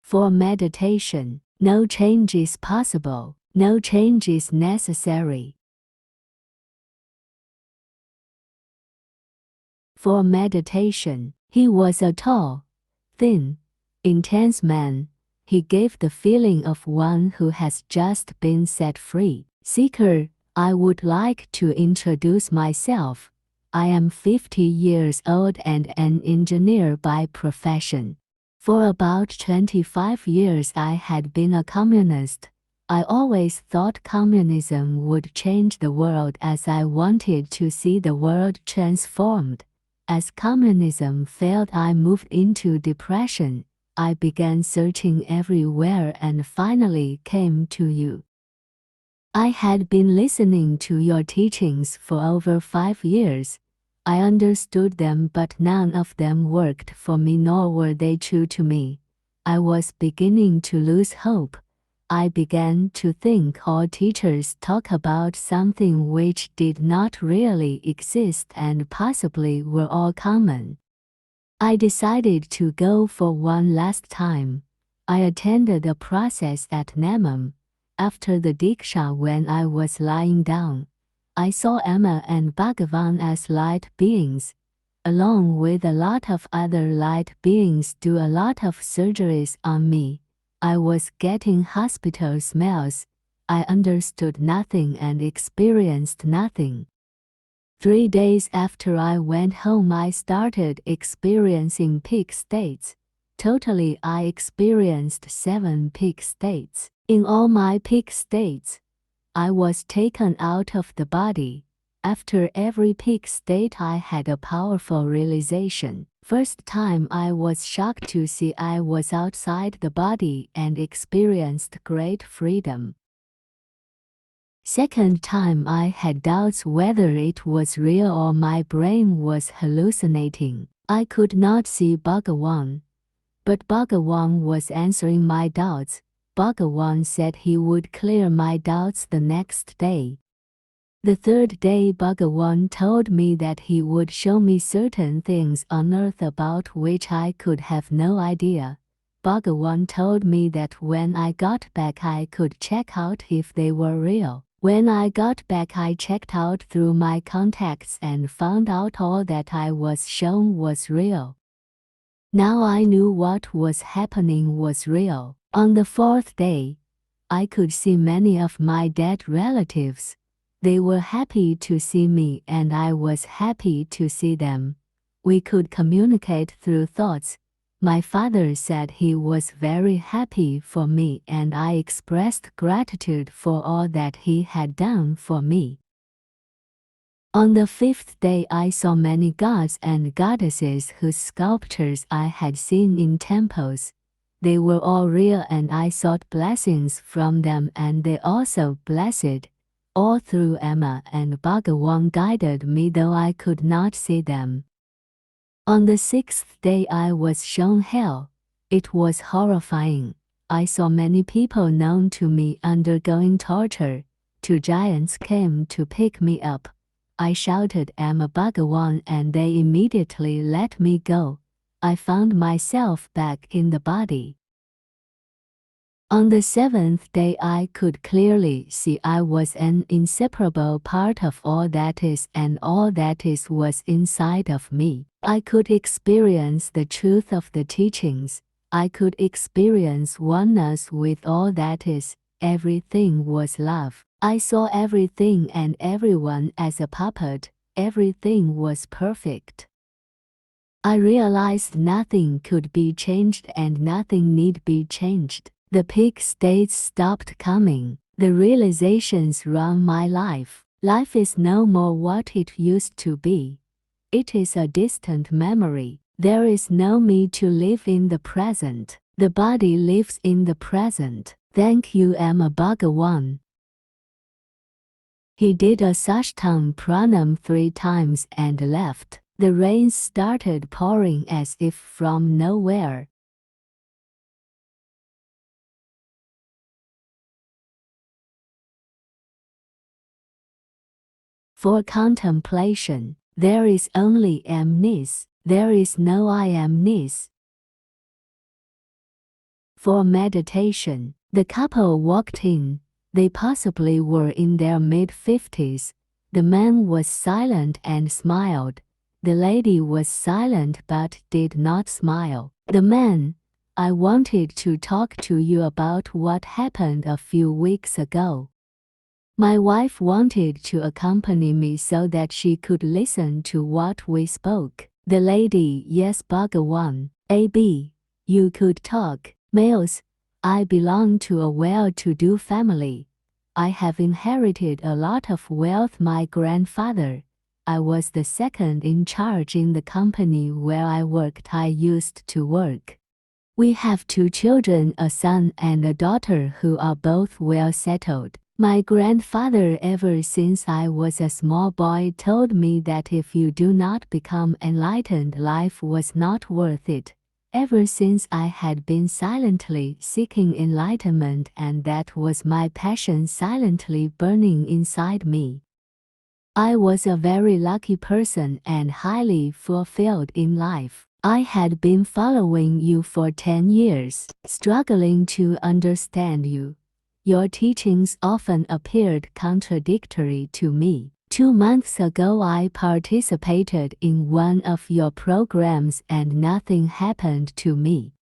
For meditation, no change is possible, no change is necessary. For meditation, he was a tall, thin, intense man. He gave the feeling of one who has just been set free. Seeker, I would like to introduce myself. I am 50 years old and an engineer by profession. For about 25 years I had been a communist. I always thought communism would change the world, as I wanted to see the world transformed. As communism failed, I moved into depression. I began searching everywhere and finally came to you. I had been listening to your teachings for over 5 years. I understood them, but none of them worked for me, nor were they true to me. I was beginning to lose hope. I began to think all teachers talk about something which did not really exist and possibly were all common. I decided to go for one last time. I attended a process at Namam. After the Diksha, when I was lying down, I saw Amma and Bhagavan as light beings, along with a lot of other light beings, do a lot of surgeries on me. I was getting hospital smells. I understood nothing and experienced nothing. 3 days after I went home, I started experiencing peak states. Totally, I experienced 7 peak states. In all my peak states, I was taken out of the body. After every peak state, I had a powerful realization. First time, I was shocked to see I was outside the body and experienced great freedom. Second time, I had doubts whether it was real or my brain was hallucinating. I could not see Bhagavan, but Bhagavan was answering my doubts. Bhagavan said he would clear my doubts the next day. The third day, Bhagavan told me that he would show me certain things on earth about which I could have no idea. Bhagavan told me that when I got back I could check out if they were real. When I got back, I checked out through my contacts and found out all that I was shown was real. Now I knew what was happening was real. On the fourth day, I could see many of my dead relatives. They were happy to see me and I was happy to see them. We could communicate through thoughts. My father said he was very happy for me and I expressed gratitude for all that he had done for me. On the fifth day, I saw many gods and goddesses whose sculptures I had seen in temples. They were all real and I sought blessings from them, and they also blessed. All through Amma and Bhagavan guided me, though I could not see them. On the sixth day, I was shown hell. It was horrifying. I saw many people known to me undergoing torture. 2 giants came to pick me up. I shouted Amma Bhagavan and they immediately let me go. I found myself back in the body. On the seventh day, I could clearly see I was an inseparable part of all that is, and all that is was inside of me. I could experience the truth of the teachings. I could experience oneness with all that is. Everything was love. I saw everything and everyone as a puppet. Everything was perfect. I realized nothing could be changed and nothing need be changed. The peak states stopped coming. The realizations run my life. Life is no more what it used to be. It is a distant memory. There is no me to live in the present. The body lives in the present. Thank you, Amma Bhagavan. He did a Sashtang pranam 3 times and left. The rain started pouring as if from nowhere. For contemplation, there is only amness. There is no I amness. For meditation, the couple walked in. They possibly were in their mid-50s. The man was silent and smiled. The lady was silent but did not smile. The man, I wanted to talk to you about what happened a few weeks ago. My wife wanted to accompany me so that she could listen to what we spoke. The lady, yes, Bhagavan. AB, you could talk. Males, I belong to a well-to-do family. I have inherited a lot of wealth. My grandfather, I was the second in charge in the company where I worked. I used to work. We have 2 children, a son and a daughter who are both well settled. My grandfather, ever since I was a small boy, told me that if you do not become enlightened, life was not worth it. Ever since I had been silently seeking enlightenment, and that was my passion silently burning inside me. I was a very lucky person and highly fulfilled in life. I had been following you for 10 years, struggling to understand you. Your teachings often appeared contradictory to me. 2 months ago I participated in one of your programs and nothing happened to me.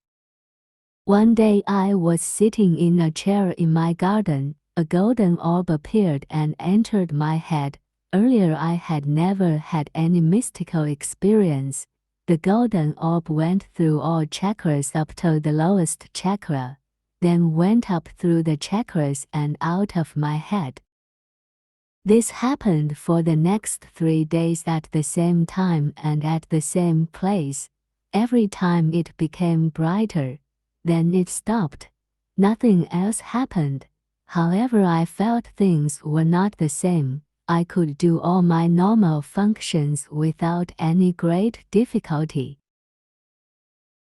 One day I was sitting in a chair in my garden. A golden orb appeared and entered my head. Earlier I had never had any mystical experience. The golden orb went through all chakras up to the lowest chakra, then went up through the chakras and out of my head. This happened for the next 3 days at the same time and at the same place. Every time it became brighter, then it stopped. Nothing else happened. However, I felt things were not the same. I could do all my normal functions without any great difficulty.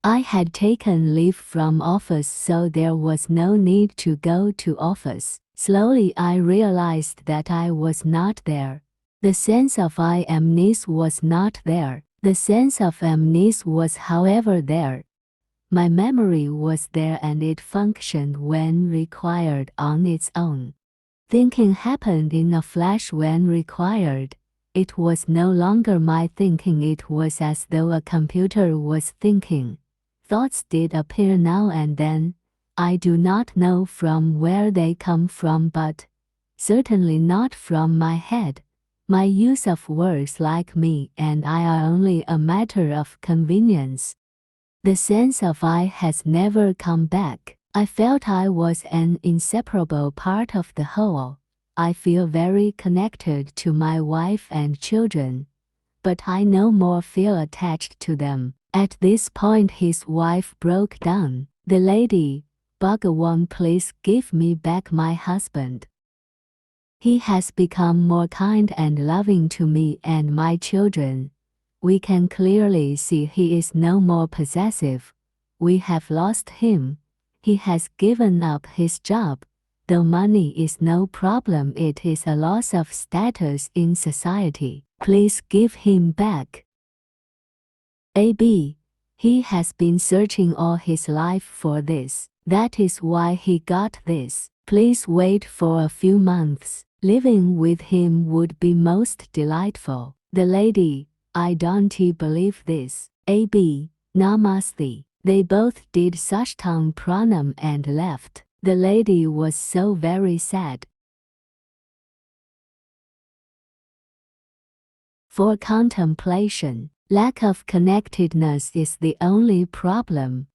I had taken leave from office, so there was no need to go to office. Slowly I realized that I was not there. The sense of I amness was not there. The sense of amness was, however, there. My memory was there and it functioned when required on its own. Thinking happened in a flash when required. It was no longer my thinking, it was as though a computer was thinking. Thoughts did appear now and then. I do not know from where they come from, but certainly not from my head. My use of words like me and I are only a matter of convenience. The sense of I has never come back. I felt I was an inseparable part of the whole. I feel very connected to my wife and children, but I no more feel attached to them. At this point his wife broke down. The lady, Bhagavan, please give me back my husband. He has become more kind and loving to me and my children. We can clearly see he is no more possessive. We have lost him. He has given up his job. Though money is no problem, it is a loss of status in society. Please give him back. AB, he has been searching all his life for this. That is why he got this. Please wait for a few months. Living with him would be most delightful. The lady, I don't believe this. AB, Namaste. They both did Sashtang pranam and left. The lady was so very sad. For contemplation, lack of connectedness is the only problem.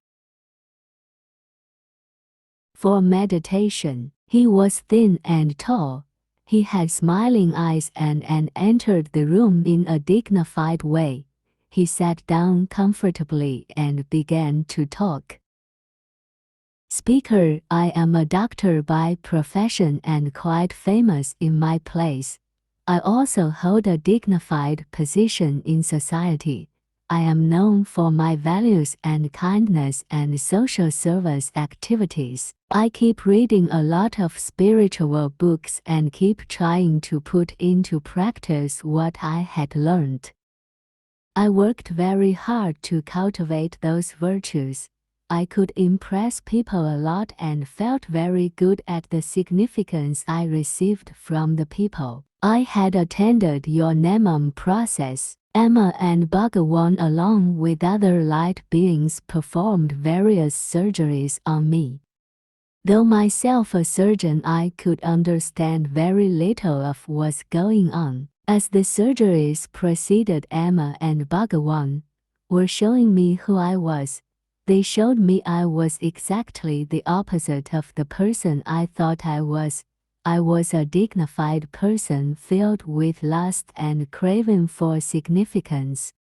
For meditation, He was thin and tall. He had smiling eyes and entered the room in a dignified way. He sat down comfortably and began to talk. Speaker, I am a doctor by profession and quite famous in my place. I also hold a dignified position in society. I am known for my values and kindness and social service activities. I keep reading a lot of spiritual books and keep trying to put into practice what I had learned. I worked very hard to cultivate those virtues. I could impress people a lot and felt very good at the significance I received from the people. I had attended your Namam process. Amma and Bhagavan along with other light beings performed various surgeries on me. Though myself a surgeon, I could understand very little of what's going on. As the surgeries proceeded, Amma and Bhagavan were showing me who I was. They showed me I was exactly the opposite of the person I thought I was. I was a dignified person filled with lust and craving for significance.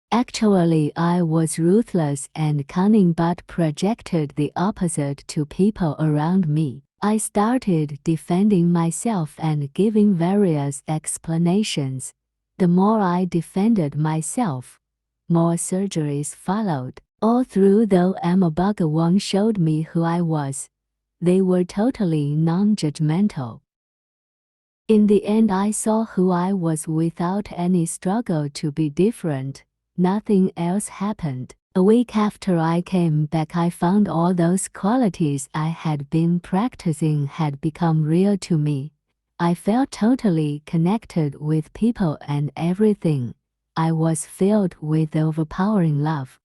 Actually, I was ruthless and cunning but projected the opposite to people around me. I started defending myself and giving various explanations. The more I defended myself, more surgeries followed. All through, though Amma Bhagavan showed me who I was, they were totally non-judgmental. In the end, I saw who I was without any struggle to be different. Nothing else happened. A week after I came back, I found all those qualities I had been practicing had become real to me. I felt totally connected with people and everything. I was filled with overpowering love.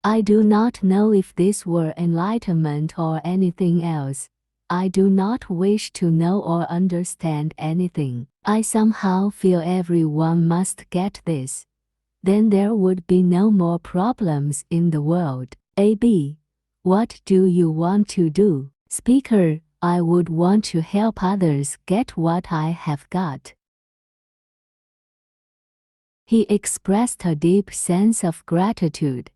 I do not know if this were enlightenment or anything else. I do not wish to know or understand anything. I somehow feel everyone must get this. Then there would be no more problems in the world. AB. What do you want to do? Speaker, I would want to help others get what I have got. He expressed a deep sense of gratitude,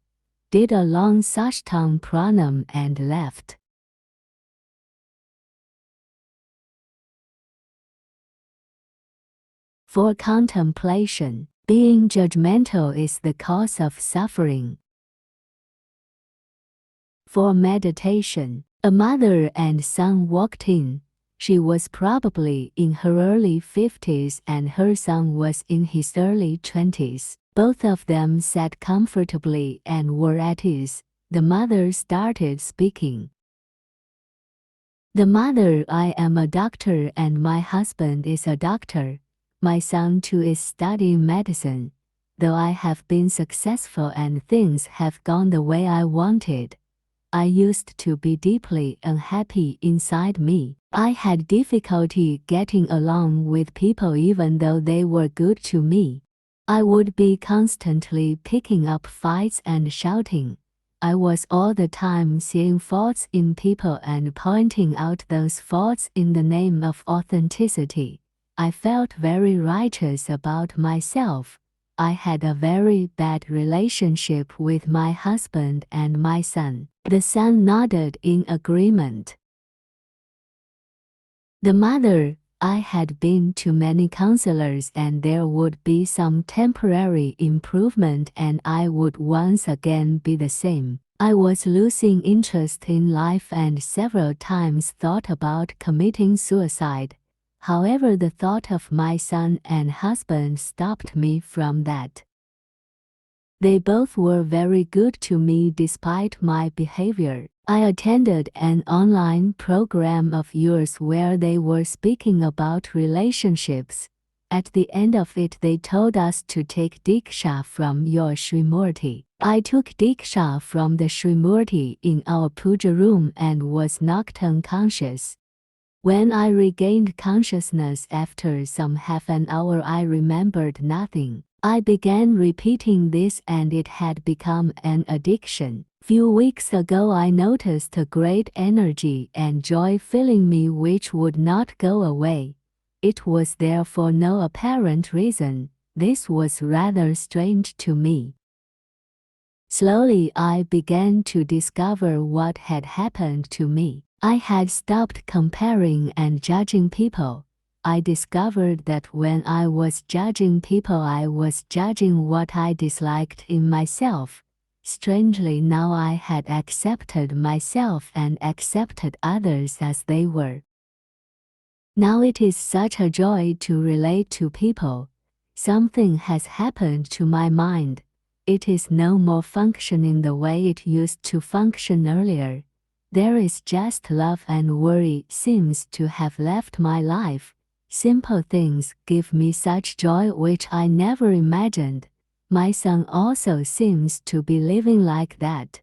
did a long Sashtang pranam and left. For contemplation, being judgmental is the cause of suffering. For meditation, a mother and son walked in. She was probably in her early 50s and her son was in his early 20s. Both of them sat comfortably and were at ease. The mother started speaking. The mother, I am a doctor and my husband is a doctor. My son too is studying medicine. Though I have been successful and things have gone the way I wanted, I used to be deeply unhappy inside me. I had difficulty getting along with people even though they were good to me. I would be constantly picking up fights and shouting. I was all the time seeing faults in people and pointing out those faults in the name of authenticity. I felt very righteous about myself. I had a very bad relationship with my husband and my son. The son nodded in agreement. The mother, I had been to many counselors and there would be some temporary improvement and I would once again be the same. I was losing interest in life and several times thought about committing suicide. However, the thought of my son and husband stopped me from that. They both were very good to me despite my behavior. I attended an online program of yours where they were speaking about relationships. At the end of it, they told us to take Diksha from your Srimurti. I took Diksha from the Srimurti in our puja room and was knocked unconscious. When I regained consciousness after some half an hour, I remembered nothing. I began repeating this and it had become an addiction. Few weeks ago I noticed a great energy and joy filling me which would not go away. It was there for no apparent reason. This was rather strange to me. Slowly I began to discover what had happened to me. I had stopped comparing and judging people. I discovered that when I was judging people, I was judging what I disliked in myself. Strangely, now I had accepted myself and accepted others as they were. Now it is such a joy to relate to people. Something has happened to my mind. It is no more functioning the way it used to function earlier. There is just love, and worry seems to have left my life. Simple things give me such joy which I never imagined. My son also seems to be living like that.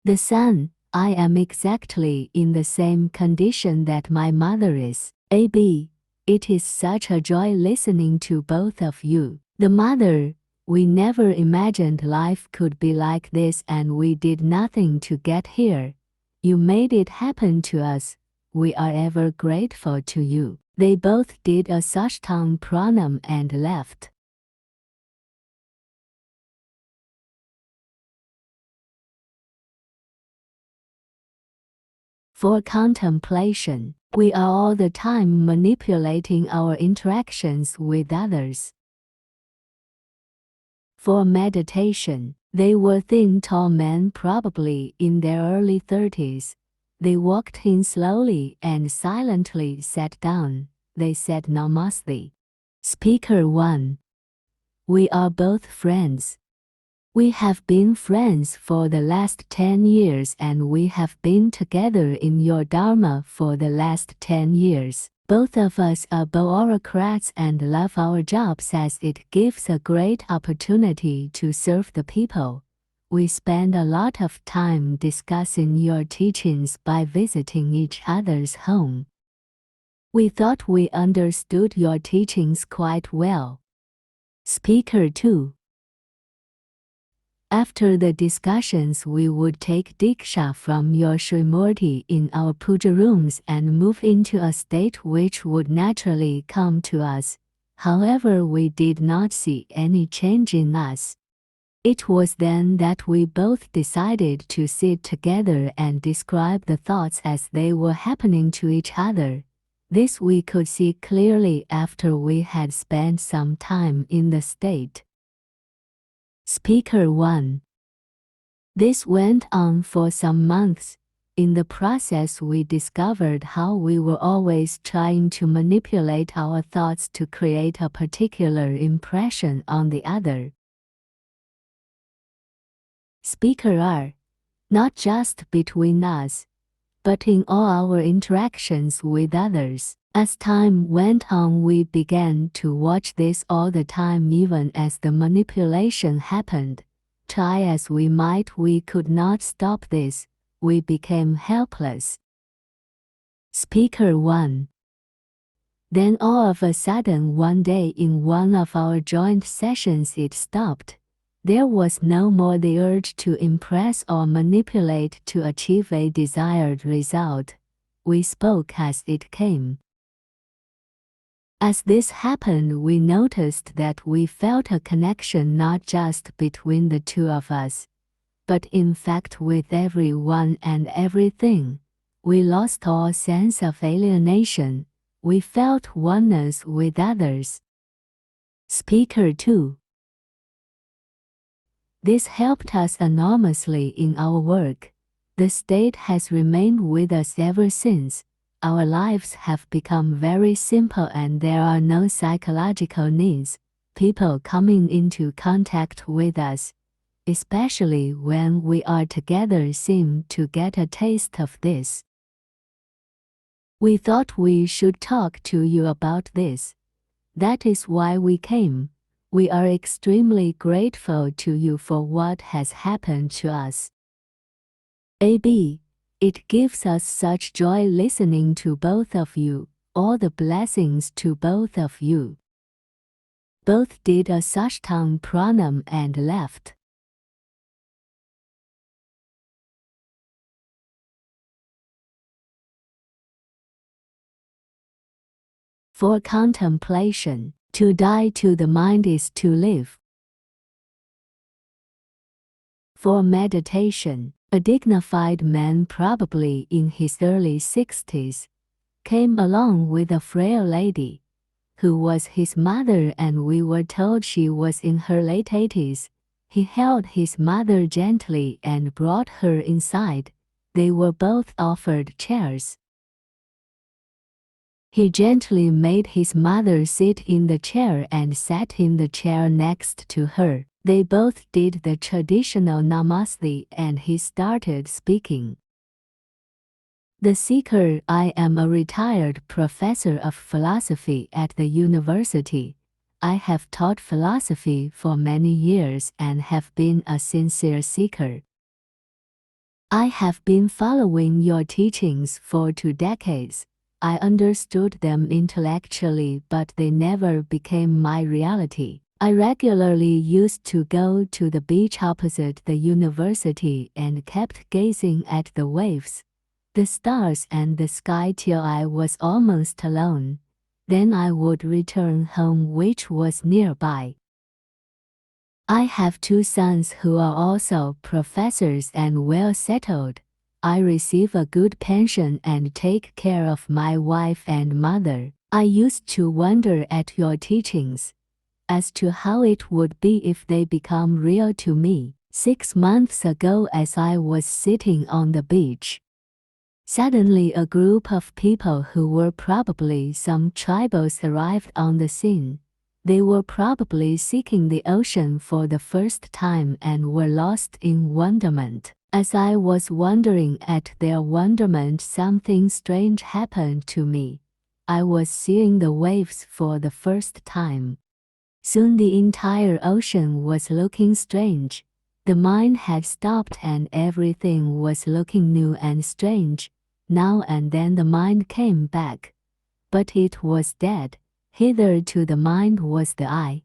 The son, I am exactly in the same condition that my mother is. AB, it is such a joy listening to both of you. The mother, we never imagined life could be like this, and we did nothing to get here. You made it happen to us. We are ever grateful to you. They both did a Sashtang pranam and left. For contemplation, we are all the time manipulating our interactions with others. For meditation, they were thin, tall men, probably in their early 30s. They walked in slowly and silently sat down. They said Namaste. Speaker 1. We are both friends. We have been friends for the last 10 years, and we have been together in your Dharma for the last 10 years. Both of us are bureaucrats and love our jobs as it gives a great opportunity to serve the people. We spend a lot of time discussing your teachings by visiting each other's home. We thought we understood your teachings quite well. Speaker 2. After the discussions, we would take Diksha from your Srimurti in our puja rooms and move into a state which would naturally come to us. However, we did not see any change in us. It was then that we both decided to sit together and describe the thoughts as they were happening to each other. This we could see clearly after we had spent some time in the state. Speaker 1. This went on for some months. In the process, we discovered how we were always trying to manipulate our thoughts to create a particular impression on the other. Speaker R. Not just between us, but in all our interactions with others. As time went on, we began to watch this all the time, even as the manipulation happened. Try as we might, we could not stop this. We became helpless. Speaker 1. Then all of a sudden one day in one of our joint sessions it stopped. There was no more the urge to impress or manipulate to achieve a desired result. We spoke as it came. As this happened, we noticed that we felt a connection not just between the two of us, but in fact with everyone and everything. We lost all sense of alienation. We felt oneness with others. Speaker 2. This helped us enormously in our work. The state has remained with us ever since. Our lives have become very simple and there are no psychological needs. People coming into contact with us, especially when we are together, seem to get a taste of this. We thought we should talk to you about this. That is why we came. We are extremely grateful to you for what has happened to us. AB. It gives us such joy listening to both of you. All the blessings to both of you. Both did a Sashtang pranam and left. For contemplation, to die to the mind is to live. For meditation, a dignified man probably in his early 60s came along with a frail lady, who was his mother, and we were told she was in her late 80s. He held his mother gently and brought her inside. They were both offered chairs. He gently made his mother sit in the chair and sat in the chair next to her. They both did the traditional namaste and he started speaking. The seeker: I am a retired professor of philosophy at the university. I have taught philosophy for many years and have been a sincere seeker. I have been following your teachings for 2 decades. I understood them intellectually, but they never became my reality. I regularly used to go to the beach opposite the university and kept gazing at the waves, the stars and the sky till I was almost alone. Then I would return home, which was nearby. I have 2 sons who are also professors and well settled. I receive a good pension and take care of my wife and mother. I used to wonder at your teachings as to how it would be if they become real to me. 6 months ago, as I was sitting on the beach, suddenly a group of people who were probably some tribals arrived on the scene. They were probably seeking the ocean for the first time and were lost in wonderment. As I was wondering at their wonderment, something strange happened to me. I was seeing the waves for the first time. Soon the entire ocean was looking strange. The mind had stopped and everything was looking new and strange. Now and then the mind came back, but it was dead. Hitherto the mind was the I,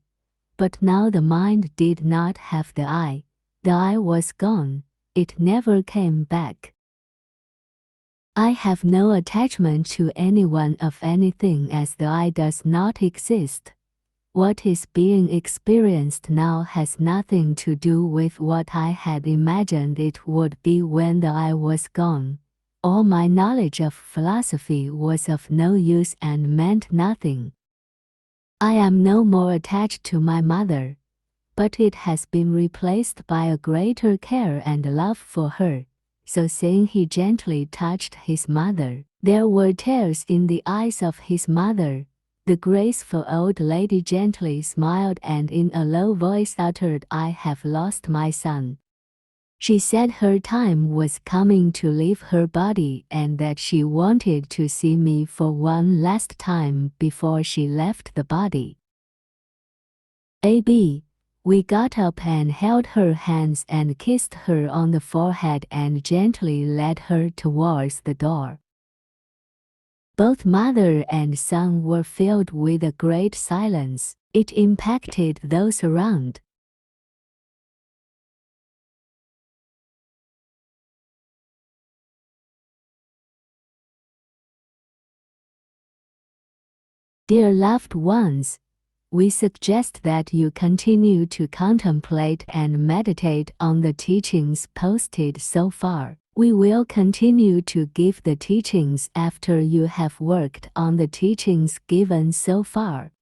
but now the mind did not have the I. The I was gone. It never came back. I have no attachment to anyone of anything, as the I does not exist. What is being experienced now has nothing to do with what I had imagined it would be when the I was gone. All my knowledge of philosophy was of no use and meant nothing. I am no more attached to my mother, but it has been replaced by a greater care and love for her. So saying, he gently touched his mother. There were tears in the eyes of his mother. The graceful old lady gently smiled and in a low voice uttered, I have lost my son. She said her time was coming to leave her body and that she wanted to see me for one last time before she left the body. A.B. We got up and held her hands and kissed her on the forehead and gently led her towards the door. Both mother and son were filled with a great silence. It impacted those around. Dear loved ones, we suggest that you continue to contemplate and meditate on the teachings posted so far. We will continue to give the teachings after you have worked on the teachings given so far.